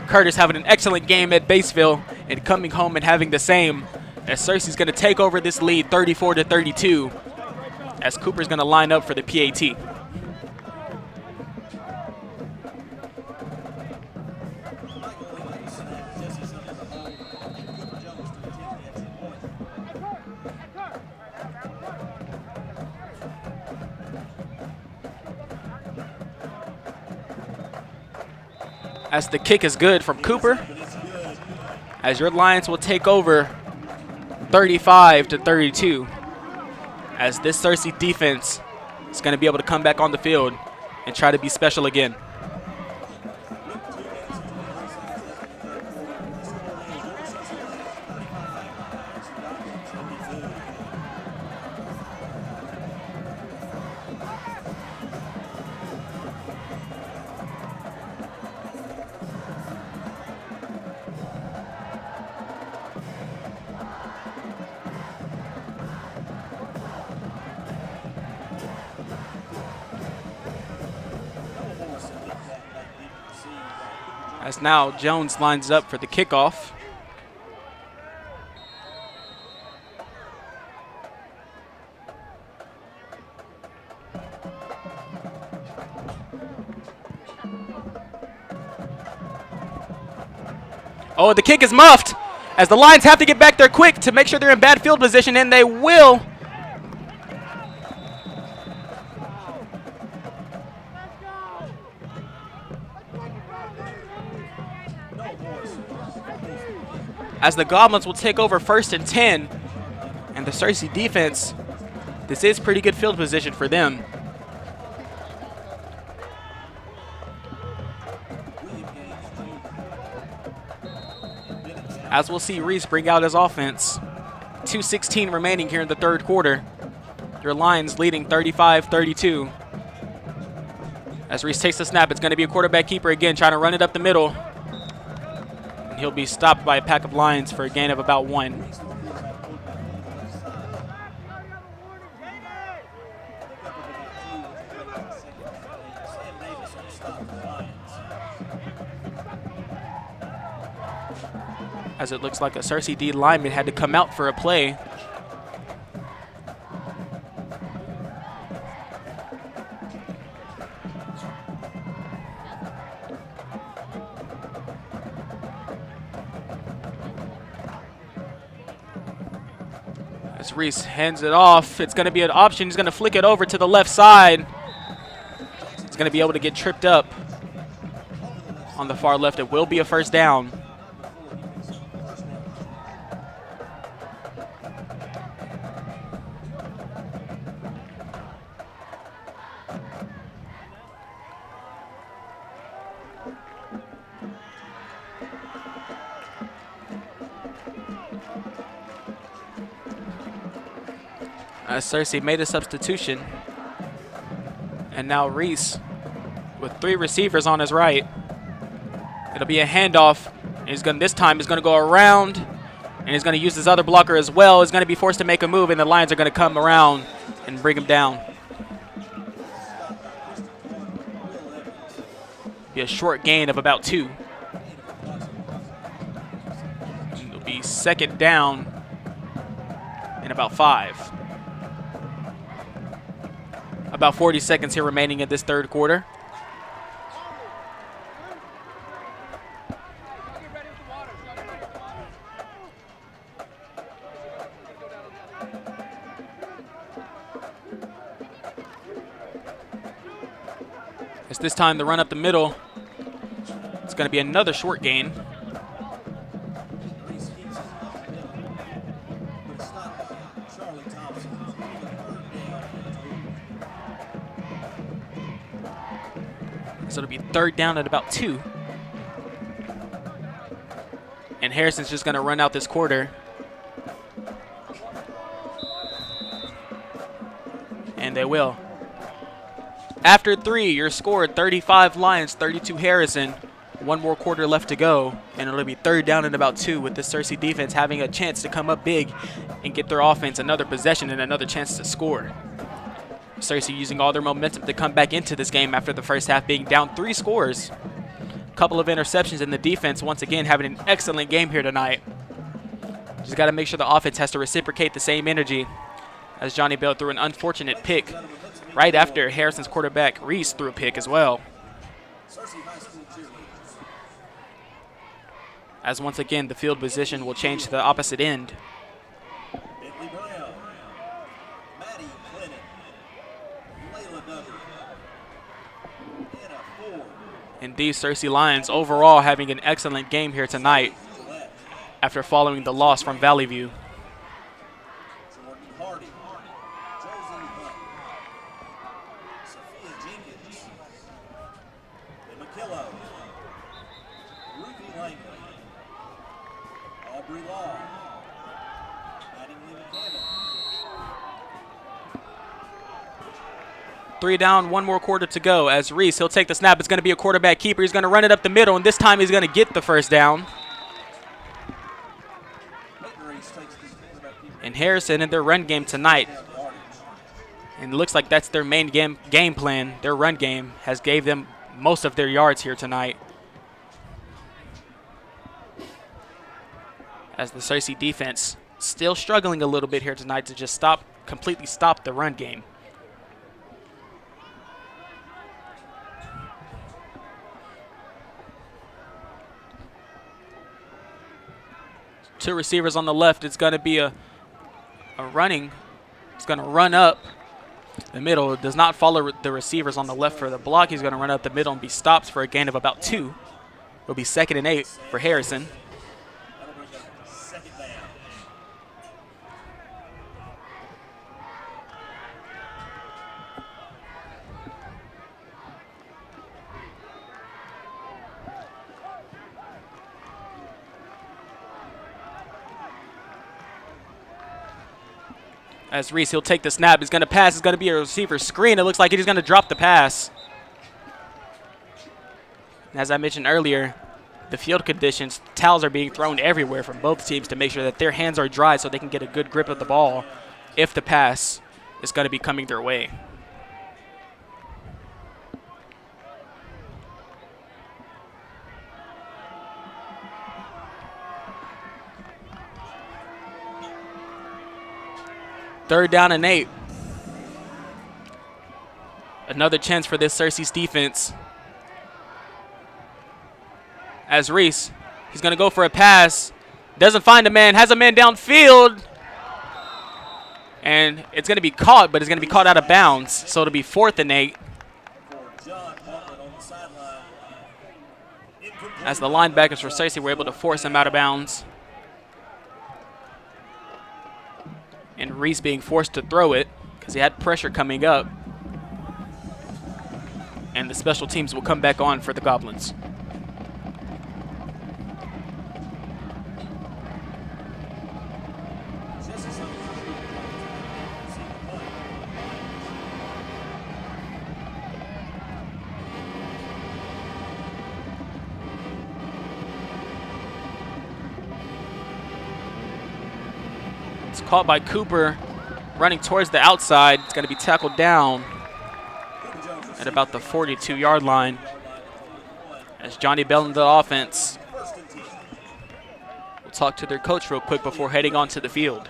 Curtis having an excellent game at Batesville and coming home and having the same, as Searcy's going to take over this lead 34-32 as Cooper's going to line up for the PAT. As the kick is good from Cooper. As your Lions will take over 35-32. As this Searcy defense is going to be able to come back on the field and try to be special again. As now Jones lines up for the kickoff. Oh, the kick is muffed as the Lions have to get back there quick to make sure they're in bad field position, and they will. As the Goblins will take over 1st and 10. And the Searcy defense, this is pretty good field position for them. As we'll see Reese bring out his offense. 2:16 remaining here in the third quarter. Your Lions leading 35-32. As Reese takes the snap, it's going to be a quarterback keeper again, trying to run it up the middle. He'll be stopped by a pack of Lions for a gain of about 1. As it looks like a Searcy D lineman had to come out for a play. As Reese hands it off, it's going to be an option. He's going to flick it over to the left side. He's going to be able to get tripped up on the far left. It will be a first down. Searcy made a substitution, and now Reese with 3 receivers on his right. It'll be a handoff. He's going this time. He's going to go around, and he's going to use his other blocker as well. He's going to be forced to make a move, and the Lions are going to come around and bring him down. Be a short gain of about 2. It'll be second down and about 5. About 40 seconds here remaining in this third quarter. It's this time the run up the middle. It's going to be another short gain. So it'll be third down at about 2. And Harrison's just going to run out this quarter. And they will. After 3, your score 35 Lions, 32 Harrison. 1 more quarter left to go. And it'll be third down at about 2 with the Searcy defense having a chance to come up big and get their offense another possession and another chance to score. Searcy using all their momentum to come back into this game after the first half being down 3 scores. A couple of interceptions, in the defense once again having an excellent game here tonight. Just got to make sure the offense has to reciprocate the same energy, as Johnny Bell threw an unfortunate pick right after Harrison's quarterback Reese threw a pick as well. As once again the field position will change to the opposite end. And these Searcy Lions overall having an excellent game here tonight after following the loss from Valley View. Jordan Hardy, Josie Hunt, Sophia Jenkins, Emma Killo, Ruby Langley, Aubrey Law, Mattingly McCammon. 3 down, 1 more quarter to go as Reese, he'll take the snap. It's going to be a quarterback keeper. He's going to run it up the middle, and this time he's going to get the first down. And Harrison in their run game tonight, and it looks like that's their main game plan. Their run game has gave them most of their yards here tonight. As the Searcy defense still struggling a little bit here tonight to just completely stop the run game. Two receivers on the left. It's going to be a running. It's going to run up the middle. It does not follow the receivers on the left for the block. He's going to run up the middle and be stopped for a gain of about 2. It'll be 2nd and 8 for Harrison. As Reese, he'll take the snap. He's going to pass. It's going to be a receiver screen. It looks like he's going to drop the pass. And as I mentioned earlier, the field conditions, towels are being thrown everywhere from both teams to make sure that their hands are dry so they can get a good grip of the ball if the pass is going to be coming their way. Third down and 8. Another chance for this Searcy's defense. As Reese, he's going to go for a pass. Doesn't find a man, has a man downfield. And it's going to be caught, but it's going to be caught out of bounds. So it'll be 4th and 8. As the linebackers for Searcy were able to force him out of bounds. And Reese being forced to throw it because he had pressure coming up. And the special teams will come back on for the Goblins. Caught by Cooper, running towards the outside. It's going to be tackled down at about the 42-yard line as Johnny Bell in the offense will talk to their coach real quick before heading on to the field.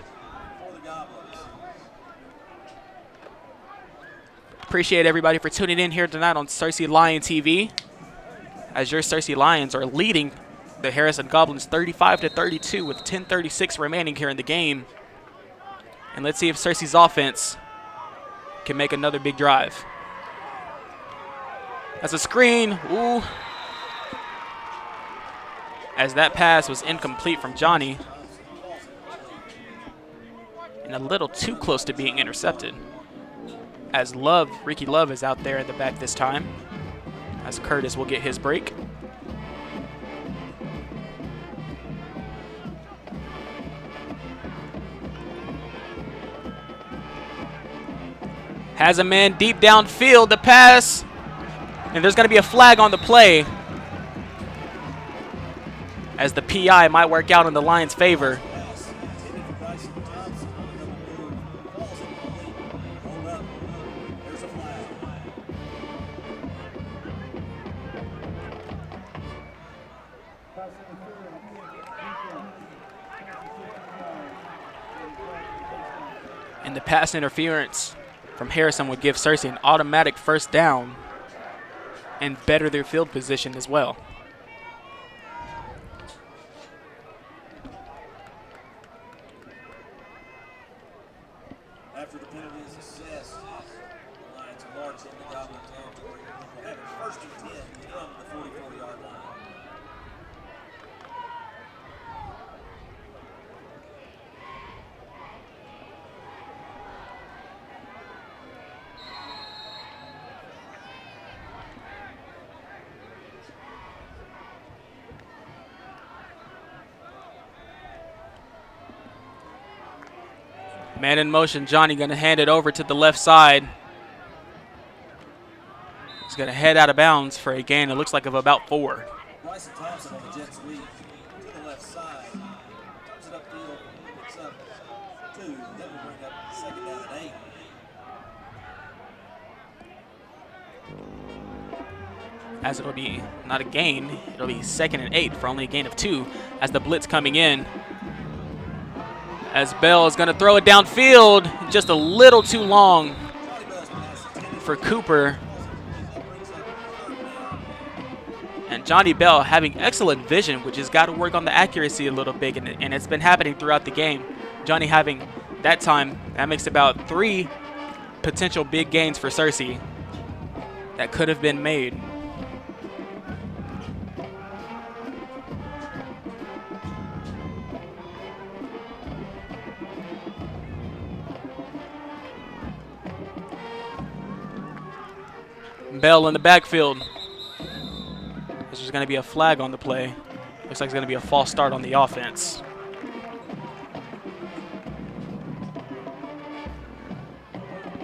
Appreciate everybody for tuning in here tonight on Searcy Lion TV as your Searcy Lions are leading the Harrison Goblins 35-32 with 10:36 remaining here in the game. And let's see if Searcy's offense can make another big drive. That's a screen. Ooh. As that pass was incomplete from Johnny. And a little too close to being intercepted. As Ricky Love is out there in the back this time. As Curtis will get his break. Has a man deep downfield, the pass, and there's going to be a flag on the play as the PI might work out in the Lions' favor. And the pass interference from Harrison would give Searcy an automatic first down and better their field position as well. After the penalty is assessed, the Lions to march into Goblin territory. We'll have it first and 10 from the 44-yard line. Man in motion, Johnny going to hand it over to the left side. He's going to head out of bounds for a gain, it looks like, of about 4. Bryson Thompson on the jet sweep to the left side. Turns it upfield, picks up 2. That will bring up second down and 8. As it'll be not a gain, it'll be second and 8 for only a gain of 2 as the blitz coming in. As Bell is going to throw it downfield, just a little too long for Cooper. And Johnny Bell having excellent vision, which has got to work on the accuracy a little bit, and it's been happening throughout the game. Johnny having that time, that makes about 3 potential big gains for Searcy that could have been made. Bell in the backfield. There's going to be a flag on the play. Looks like it's going to be a false start on the offense.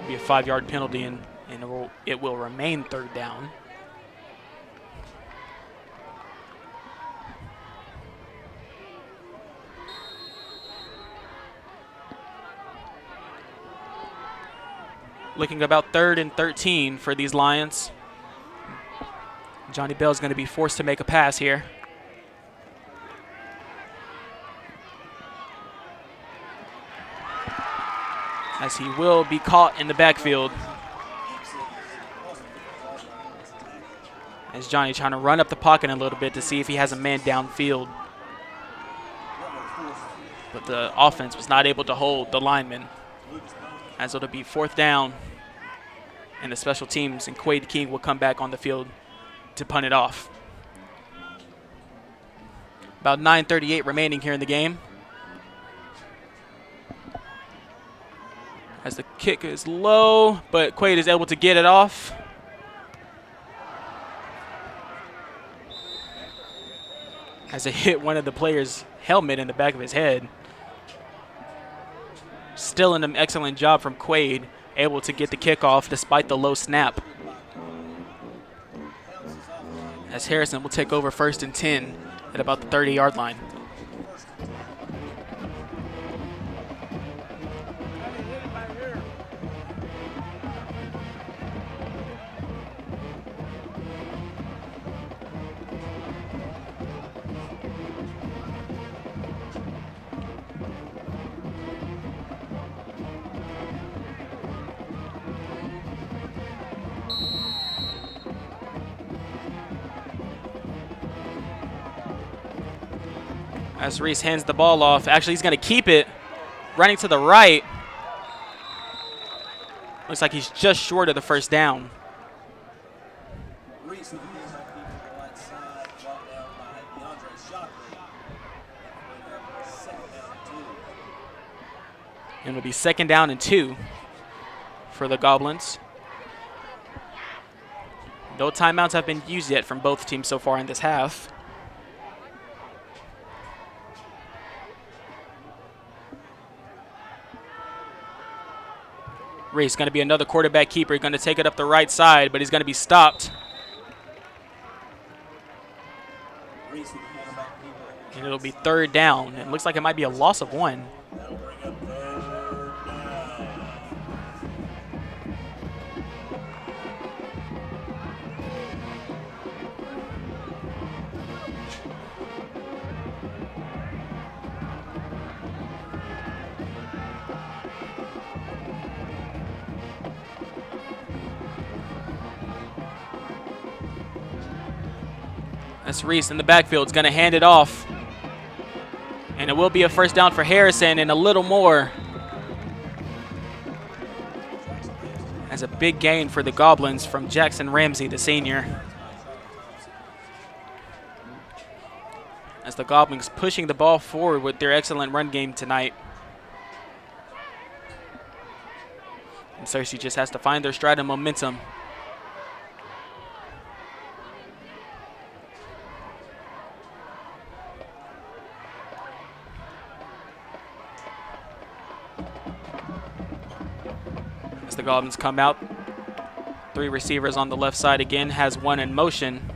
Be a 5-yard penalty, and it will remain 3rd down. Looking about 3rd and 13 for these Lions. Johnny Bell is going to be forced to make a pass here. As he will be caught in the backfield. As Johnny trying to run up the pocket a little bit to see if he has a man downfield. But the offense was not able to hold the lineman. As it'll be 4th down, and the special teams and Quade King will come back on the field to punt it off. About 9:38 remaining here in the game. As the kick is low, but Quade is able to get it off. As it hit one of the players' helmet in the back of his head. Still an excellent job from Quade, able to get the kickoff despite the low snap. As Harrison will take over 1st and 10 at about the 30-yard line. As Reese hands the ball off. Actually, he's going to keep it. Running to the right. Looks like he's just short of the 1st down. Reese with the right side, brought down by DeAndre Shockley. Second down and 2. And it'll be 2nd down and 2 for the Goblins. No timeouts have been used yet from both teams so far in this half. Reese going to be another quarterback keeper. Going to take it up the right side, but he's going to be stopped. And it'll be 3rd down. It looks like it might be a loss of 1. That'll bring up 3rd down. That's Reese in the backfield. Is going to hand it off. And it will be a 1st down for Harrison and a little more. As a big gain for the Goblins from Jackson Ramsey, the senior. As the Goblins pushing the ball forward with their excellent run game tonight. And Searcy just has to find their stride and momentum. As the Goblins come out, 3 receivers on the left side again, has 1 in motion.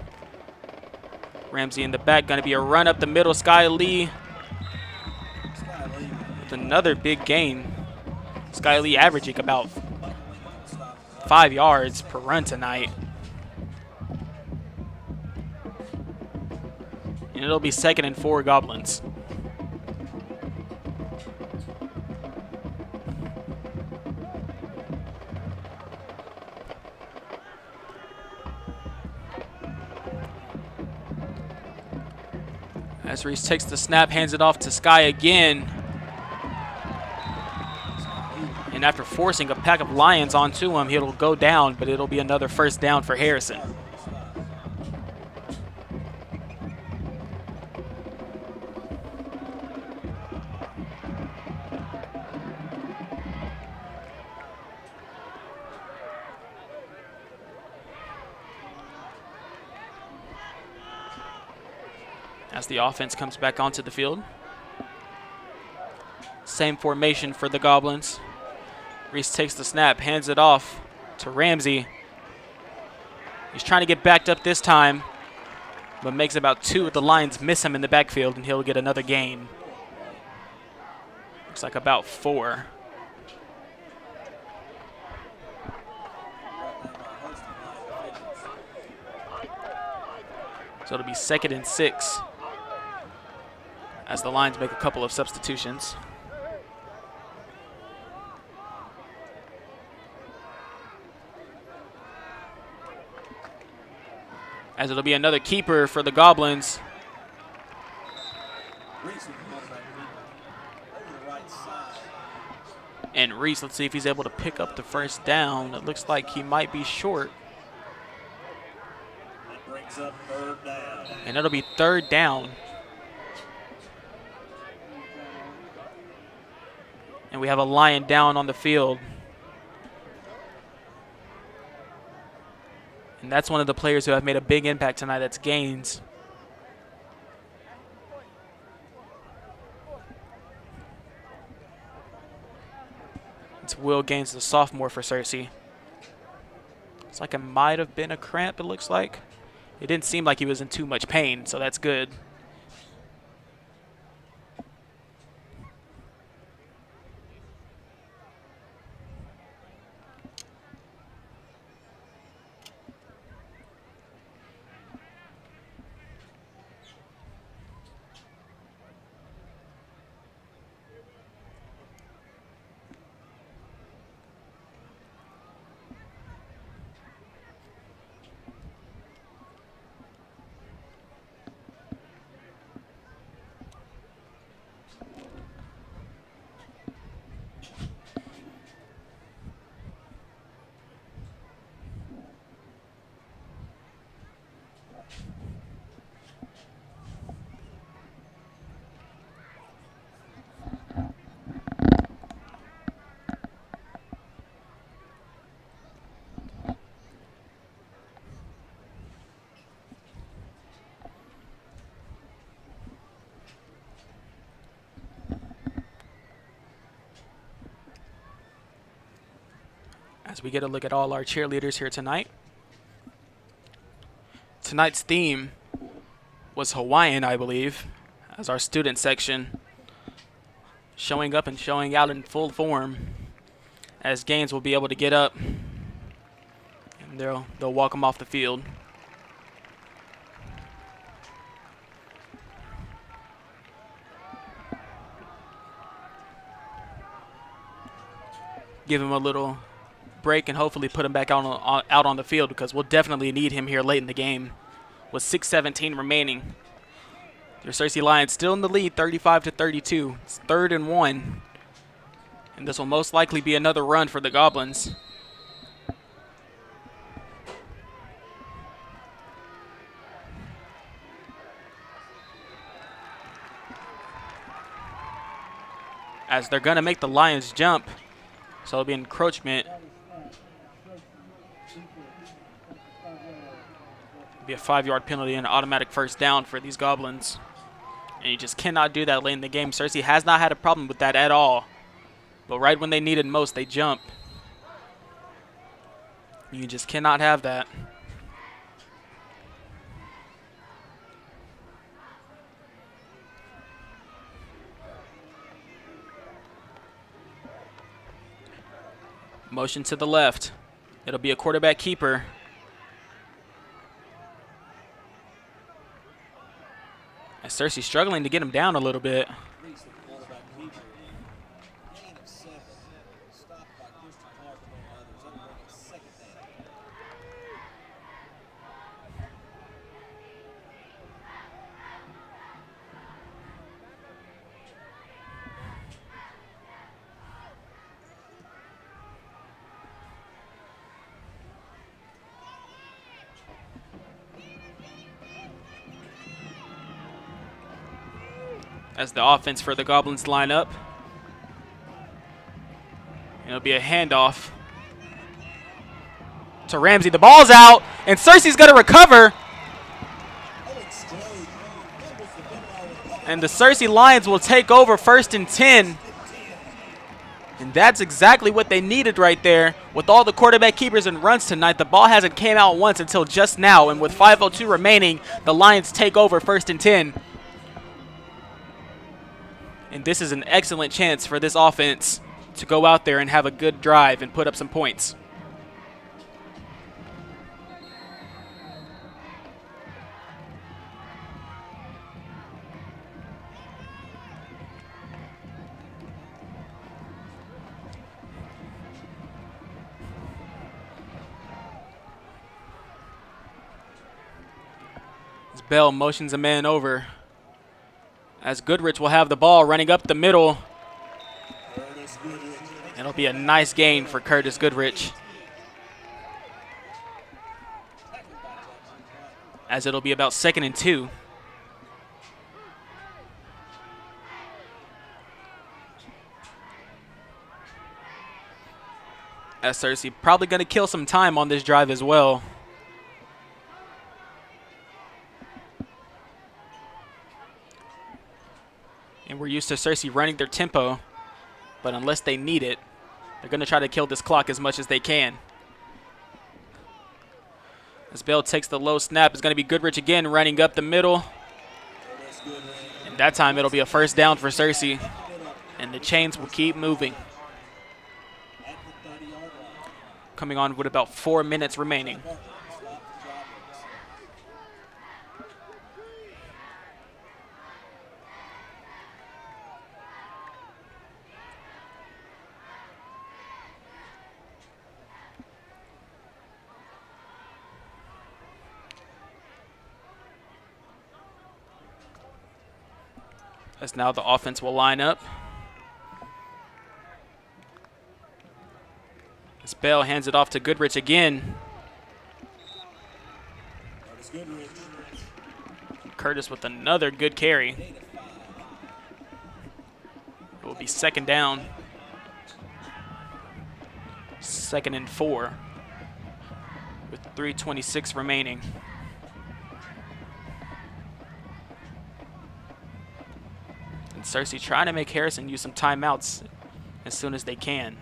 Ramsey in the back, going to be a run up the middle. Sky Lee with another big gain. Sky Lee averaging about 5 yards per run tonight. And it'll be 2nd and 4 Goblins. As Reese takes the snap, hands it off to Sky again. And after forcing a pack of Lions onto him, he'll go down, but it'll be another first down for Harrison. As the offense comes back onto the field. Same formation for the Goblins. Reese takes the snap, hands it off to Ramsey. He's trying to get backed up this time, but makes about 2 of the Lions miss him in the backfield, and he'll get another gain. Looks like about 4. So it'll be 2nd and 6 as the Lions make a couple of substitutions. As it'll be another keeper for the Goblins. And Reese, let's see if he's able to pick up the first down. It looks like he might be short. That brings up 3rd down. And it'll be 3rd down. And we have a Lion down on the field. And that's one of the players who have made a big impact tonight. That's Gaines. It's Will Gaines, the sophomore for Searcy. It's like it might have been a cramp, it looks like. It didn't seem like he was in too much pain, so that's good. As we get a look at all our cheerleaders here tonight. Tonight's theme was Hawaiian, I believe, as our student section showing up and showing out in full form, as Gaines will be able to get up and they'll walk him off the field. Give him a little break and hopefully put him back out on the field, because we'll definitely need him here late in the game with 6:17 remaining. Your Searcy Lions still in the lead, 35-32. It's 3rd and 1, and this will most likely be another run for the Goblins. as they're going to make the Lions jump. So it'll be encroachment. It'll be a 5-yard penalty and an automatic first down for these Goblins. And you just cannot do that late in the game. Searcy has not had a problem with that at all. But right when they need it most, they jump. You just cannot have that. Motion to the left. It'll be a quarterback keeper. As Searcy struggling to get him down a little bit. As the offense for the Goblins line up. And it'll be a handoff to Ramsey. The ball's out, and Searcy's going to recover. And the Searcy Lions will take over 1st and 10. And that's exactly what they needed right there. With all the quarterback keepers and runs tonight, the ball hasn't came out once until just now. And with 5:02 remaining, the Lions take over 1st and 10. And this is an excellent chance for this offense to go out there and have a good drive and put up some points. As Bell motions a man over. As Goodrich will have the ball running up the middle. And it'll be a nice gain for Curtis Goodrich. As it'll be about 2nd and 2. As Searcy probably going to kill some time on this drive as well. And we're used to Searcy running their tempo, but unless they need it, they're going to try to kill this clock as much as they can. As Bell takes the low snap, it's going to be Goodrich again running up the middle. And that time it'll be a first down for Searcy, and the chains will keep moving. Coming on with about 4 minutes remaining. As now the offense will line up. As Bell hands it off to Goodrich again. Curtis with another good carry. It will be 2nd down. 2nd and 4 with 3:26 remaining. And Searcy trying to make Harrison use some timeouts as soon as they can.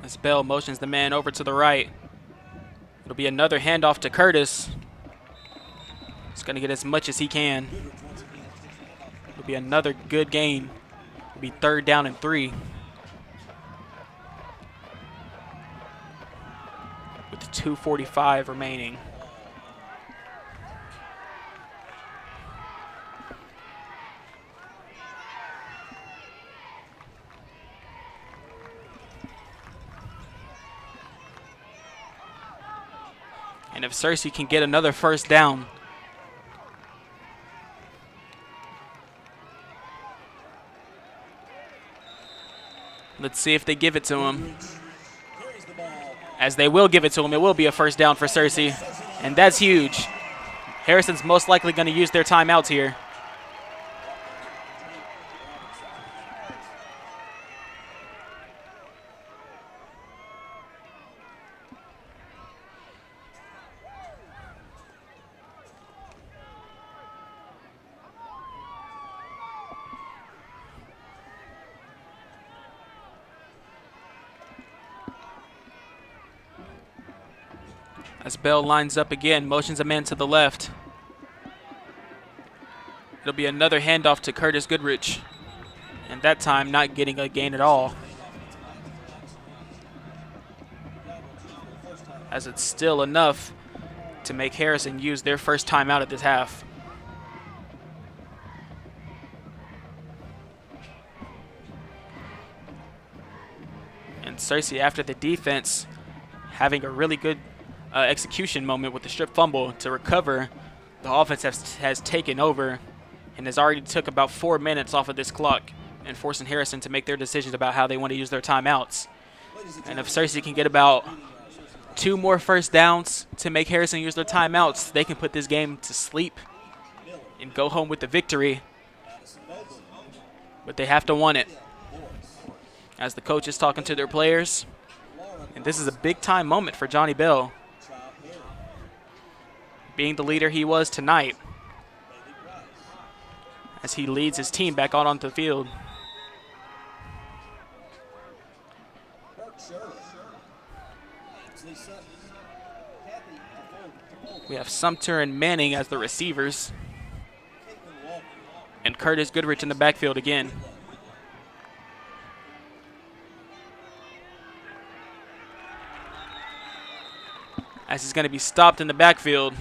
As Bell motions the man over to the right. It'll be another handoff to Curtis. He's going to get as much as he can. It'll be another good gain. It'll be 3rd down and 3. With 2:45 remaining. And if Searcy can get another first down, let's see if they give it to him. as they will give it to him. It will be a first down for Searcy, and that's huge. Harrison's most likely going to use their timeouts here. As Bell lines up again, motions a man to the left. It'll be another handoff to Curtis Goodrich, and that time not getting a gain at all, as it's still enough to make Harrison use their first timeout at this half. And Searcy, after the defense having a really good execution moment with the strip fumble to recover, the offense has taken over and has already took about 4 minutes off of this clock and forcing Harrison to make their decisions about how they want to use their timeouts. And if Searcy can get about 2 more first downs to make Harrison use their timeouts, they can put this game to sleep and go home with the victory. But they have to want it. As the coach is talking to their players, and this is a big-time moment for Johnny Bell, being the leader he was tonight, as he leads his team back out onto the field. We have Sumter and Manning as the receivers, and Curtis Goodrich in the backfield again. As he's going to be stopped in the backfield.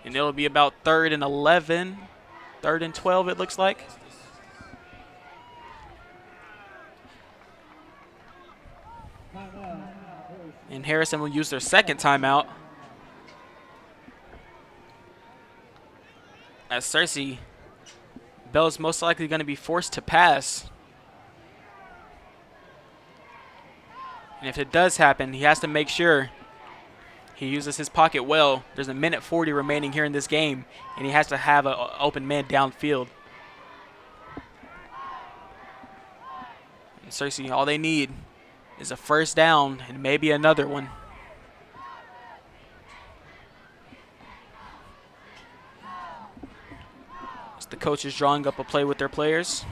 And it'll be about 3rd and 11, 3rd and 12 it looks like. And Harrison will use their second timeout, as Searcy, Bell's most likely going to be forced to pass. And if it does happen, he has to make sure he uses his pocket well. There's a minute 40 remaining here in this game, and he has to have an open man downfield. And Searcy, all they need is a first down and maybe another one. As the coach is drawing up a play with their players.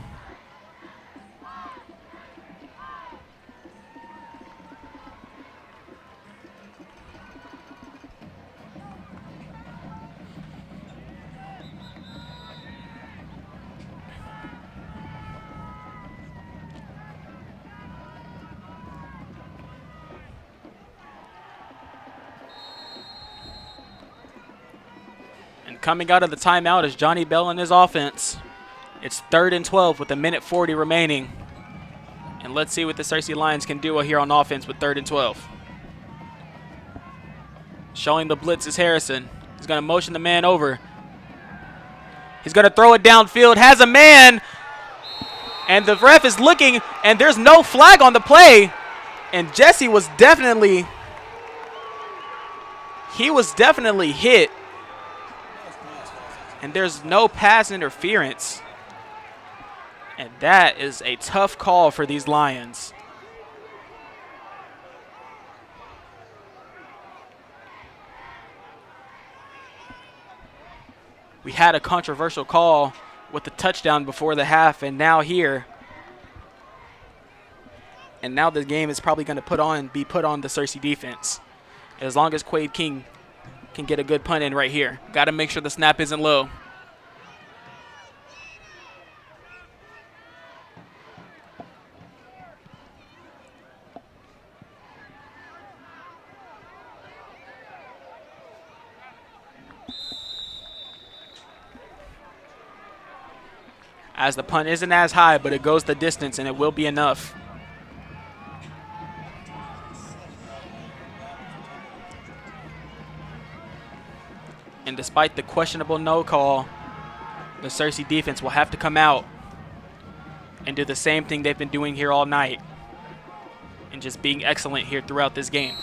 Coming out of the timeout is Johnny Bell and his offense. It's 3rd and 12 with a minute 40 remaining. And let's see what the Searcy Lions can do here on offense with 3rd and 12. Showing the blitz is Harrison. He's going to motion the man over. He's going to throw it downfield. Has a man. And the ref is looking, and there's no flag on the play. And Jesse was definitely hit. And there's no pass interference. And that is a tough call for these Lions. We had a controversial call with the touchdown before the half, and now here. And now the game is probably going to be put on the Searcy defense. As long as Quade King can get a good punt in right here. Got to make sure the snap isn't low. As the punt isn't as high, but it goes the distance, and it will be enough. And despite the questionable no call, the Searcy defense will have to come out and do the same thing they've been doing here all night and just being excellent here throughout this game.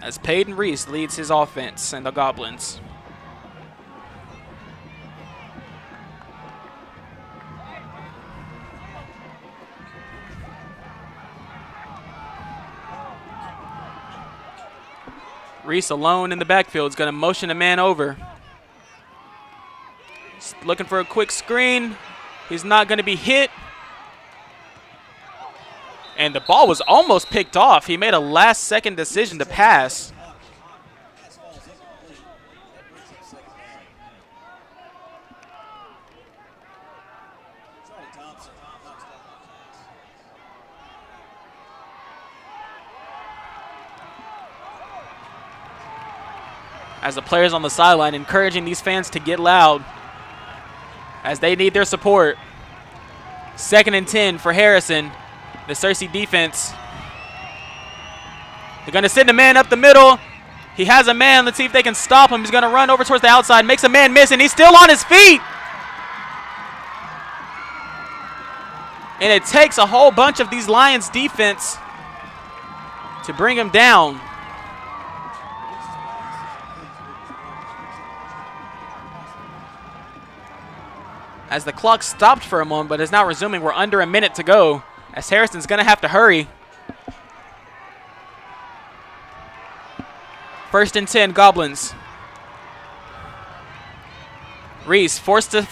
As Peyton Reese leads his offense and the Goblins. Reese alone in the backfield is going to motion a man over. He's looking for a quick screen. He's not going to be hit. And the ball was almost picked off. He made a last-second decision to pass. As the players on the sideline encouraging these fans to get loud as they need their support. 2nd and 10 for Harrison. The Searcy defense. They're going to send a man up the middle. He has a man. Let's see if they can stop him. He's going to run over towards the outside. Makes a man miss, and he's still on his feet. And it takes a whole bunch of these Lions defense to bring him down. As the clock stopped for a moment but is now resuming, we're under a minute to go as Harrison's going to have to hurry. 1st and 10, Goblins. Reese forced to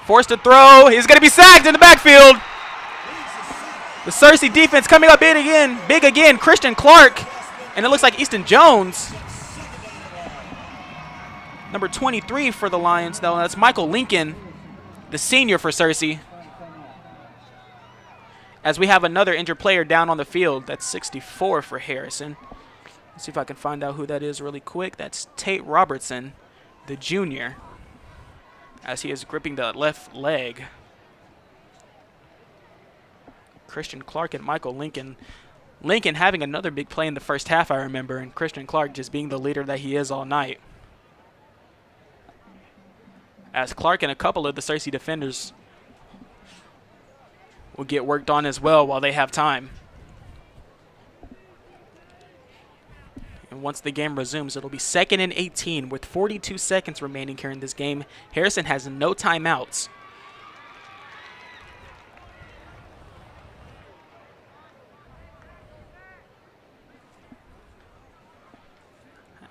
throw. He's going to be sacked in the backfield. The Searcy defense coming up big again. Christian Clark, and it looks like Easton Jones. Number 23 for the Lions, though. That's Michael Lincoln, the senior for Searcy. As we have another injured player down on the field. That's 64 for Harrison. Let's see if I can find out who that is really quick. That's Tate Robertson, the junior, as he is gripping the left leg. Christian Clark and Michael Lincoln. Lincoln having another big play in the first half, I remember, and Christian Clark just being the leader that he is all night. As Clark and a couple of the Searcy defenders will get worked on as well while they have time. And once the game resumes, it'll be 2nd and 18 with 42 seconds remaining here in this game. Harrison has no timeouts.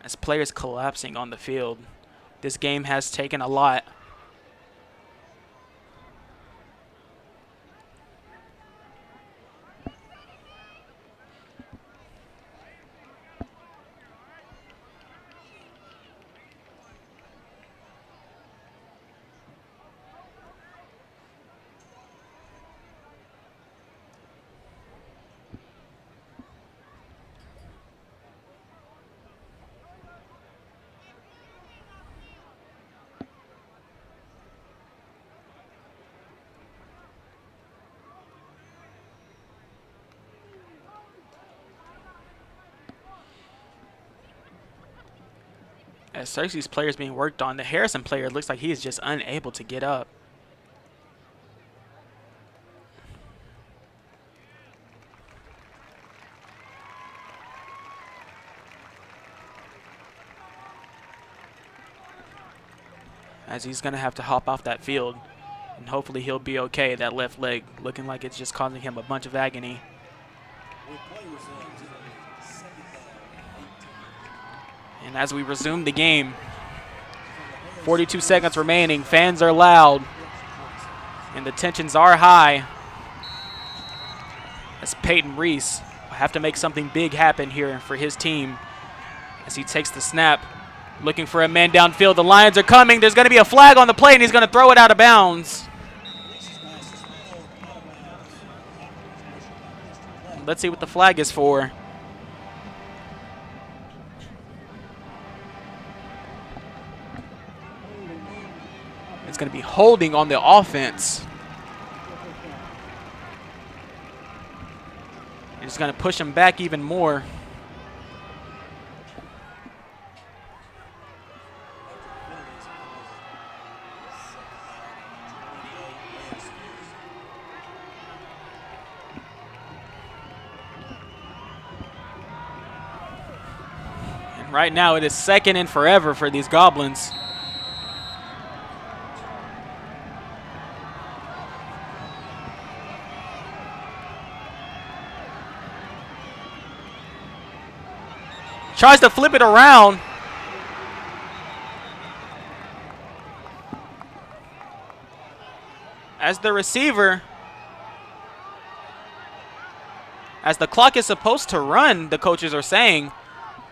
As players collapsing on the field, this game has taken a lot. As Searcy's player is being worked on, the Harrison player looks like he is just unable to get up. As he's going to have to hop off that field, and hopefully he'll be okay. That left leg looking like it's just causing him a bunch of agony. And as we resume the game, 42 seconds remaining, fans are loud, and the tensions are high. As Peyton Reese will have to make something big happen here for his team. As he takes the snap, looking for a man downfield. The Lions are coming. There's going to be a flag on the play, and he's going to throw it out of bounds. Let's see what the flag is for. It's going to be holding on the offense. It's going to push him back even more. Right now it is second and forever for these Goblins. Tries to flip it around. As the receiver, as the clock is supposed to run, the coaches are saying,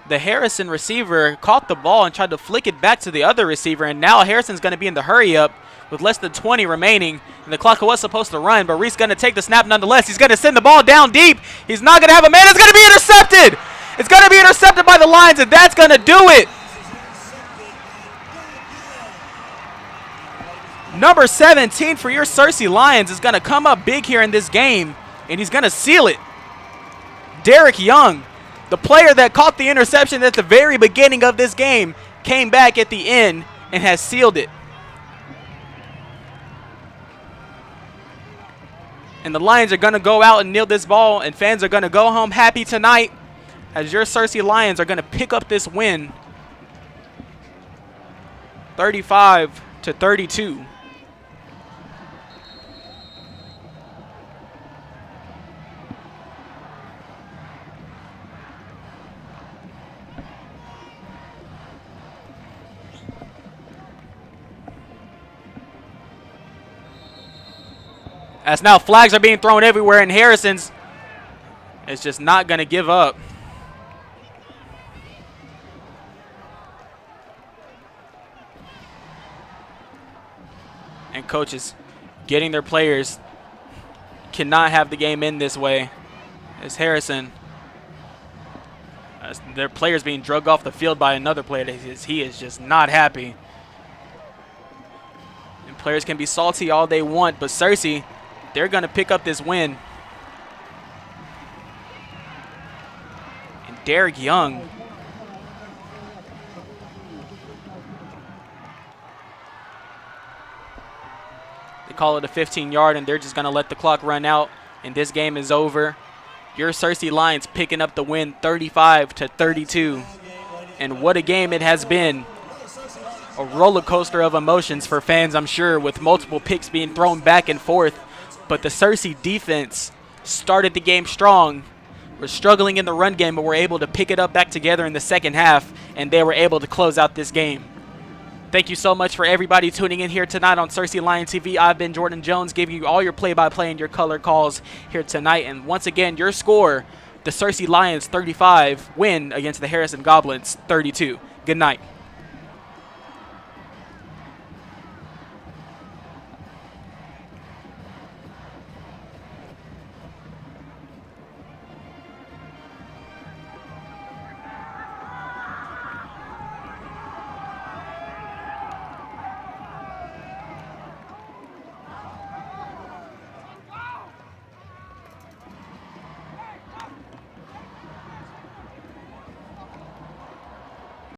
the Harrison receiver caught the ball and tried to flick it back to the other receiver, and now Harrison's going to be in the hurry-up with less than 20 remaining, and the clock was supposed to run, but Reese going to take the snap nonetheless. He's going to send the ball down deep. He's not going to have a man. It's going to be intercepted. It's going to be intercepted by the Lions, and that's going to do it. Number 17 for your Searcy Lions is going to come up big here in this game, and he's going to seal it. Derek Young, the player that caught the interception at the very beginning of this game, came back at the end and has sealed it. And the Lions are going to go out and kneel this ball, and fans are going to go home happy tonight as your Searcy Lions are going to pick up this win 35-32. As now flags are being thrown everywhere, and Harrison's is just not going to give up. And coaches getting their players cannot have the game end this way. As Harrison, as their players being drugged off the field by another player, he is just not happy. And players can be salty all they want, but Searcy, they're going to pick up this win. And Derek Young, they call it a 15-yard, and they're just going to let the clock run out, and this game is over. Your Searcy Lions picking up the win 35-32. And what a game it has been. A roller coaster of emotions for fans, I'm sure, with multiple picks being thrown back and forth. But the Searcy defense started the game strong. We're struggling in the run game, but we're able to pick it up back together in the second half, and they were able to close out this game. Thank you so much for everybody tuning in here tonight on Searcy Lion TV. I've been Jordan Jones, giving you all your play-by-play and your color calls here tonight. And once again, your score, the Searcy Lions 35 win against the Harrison Goblins 32. Good night.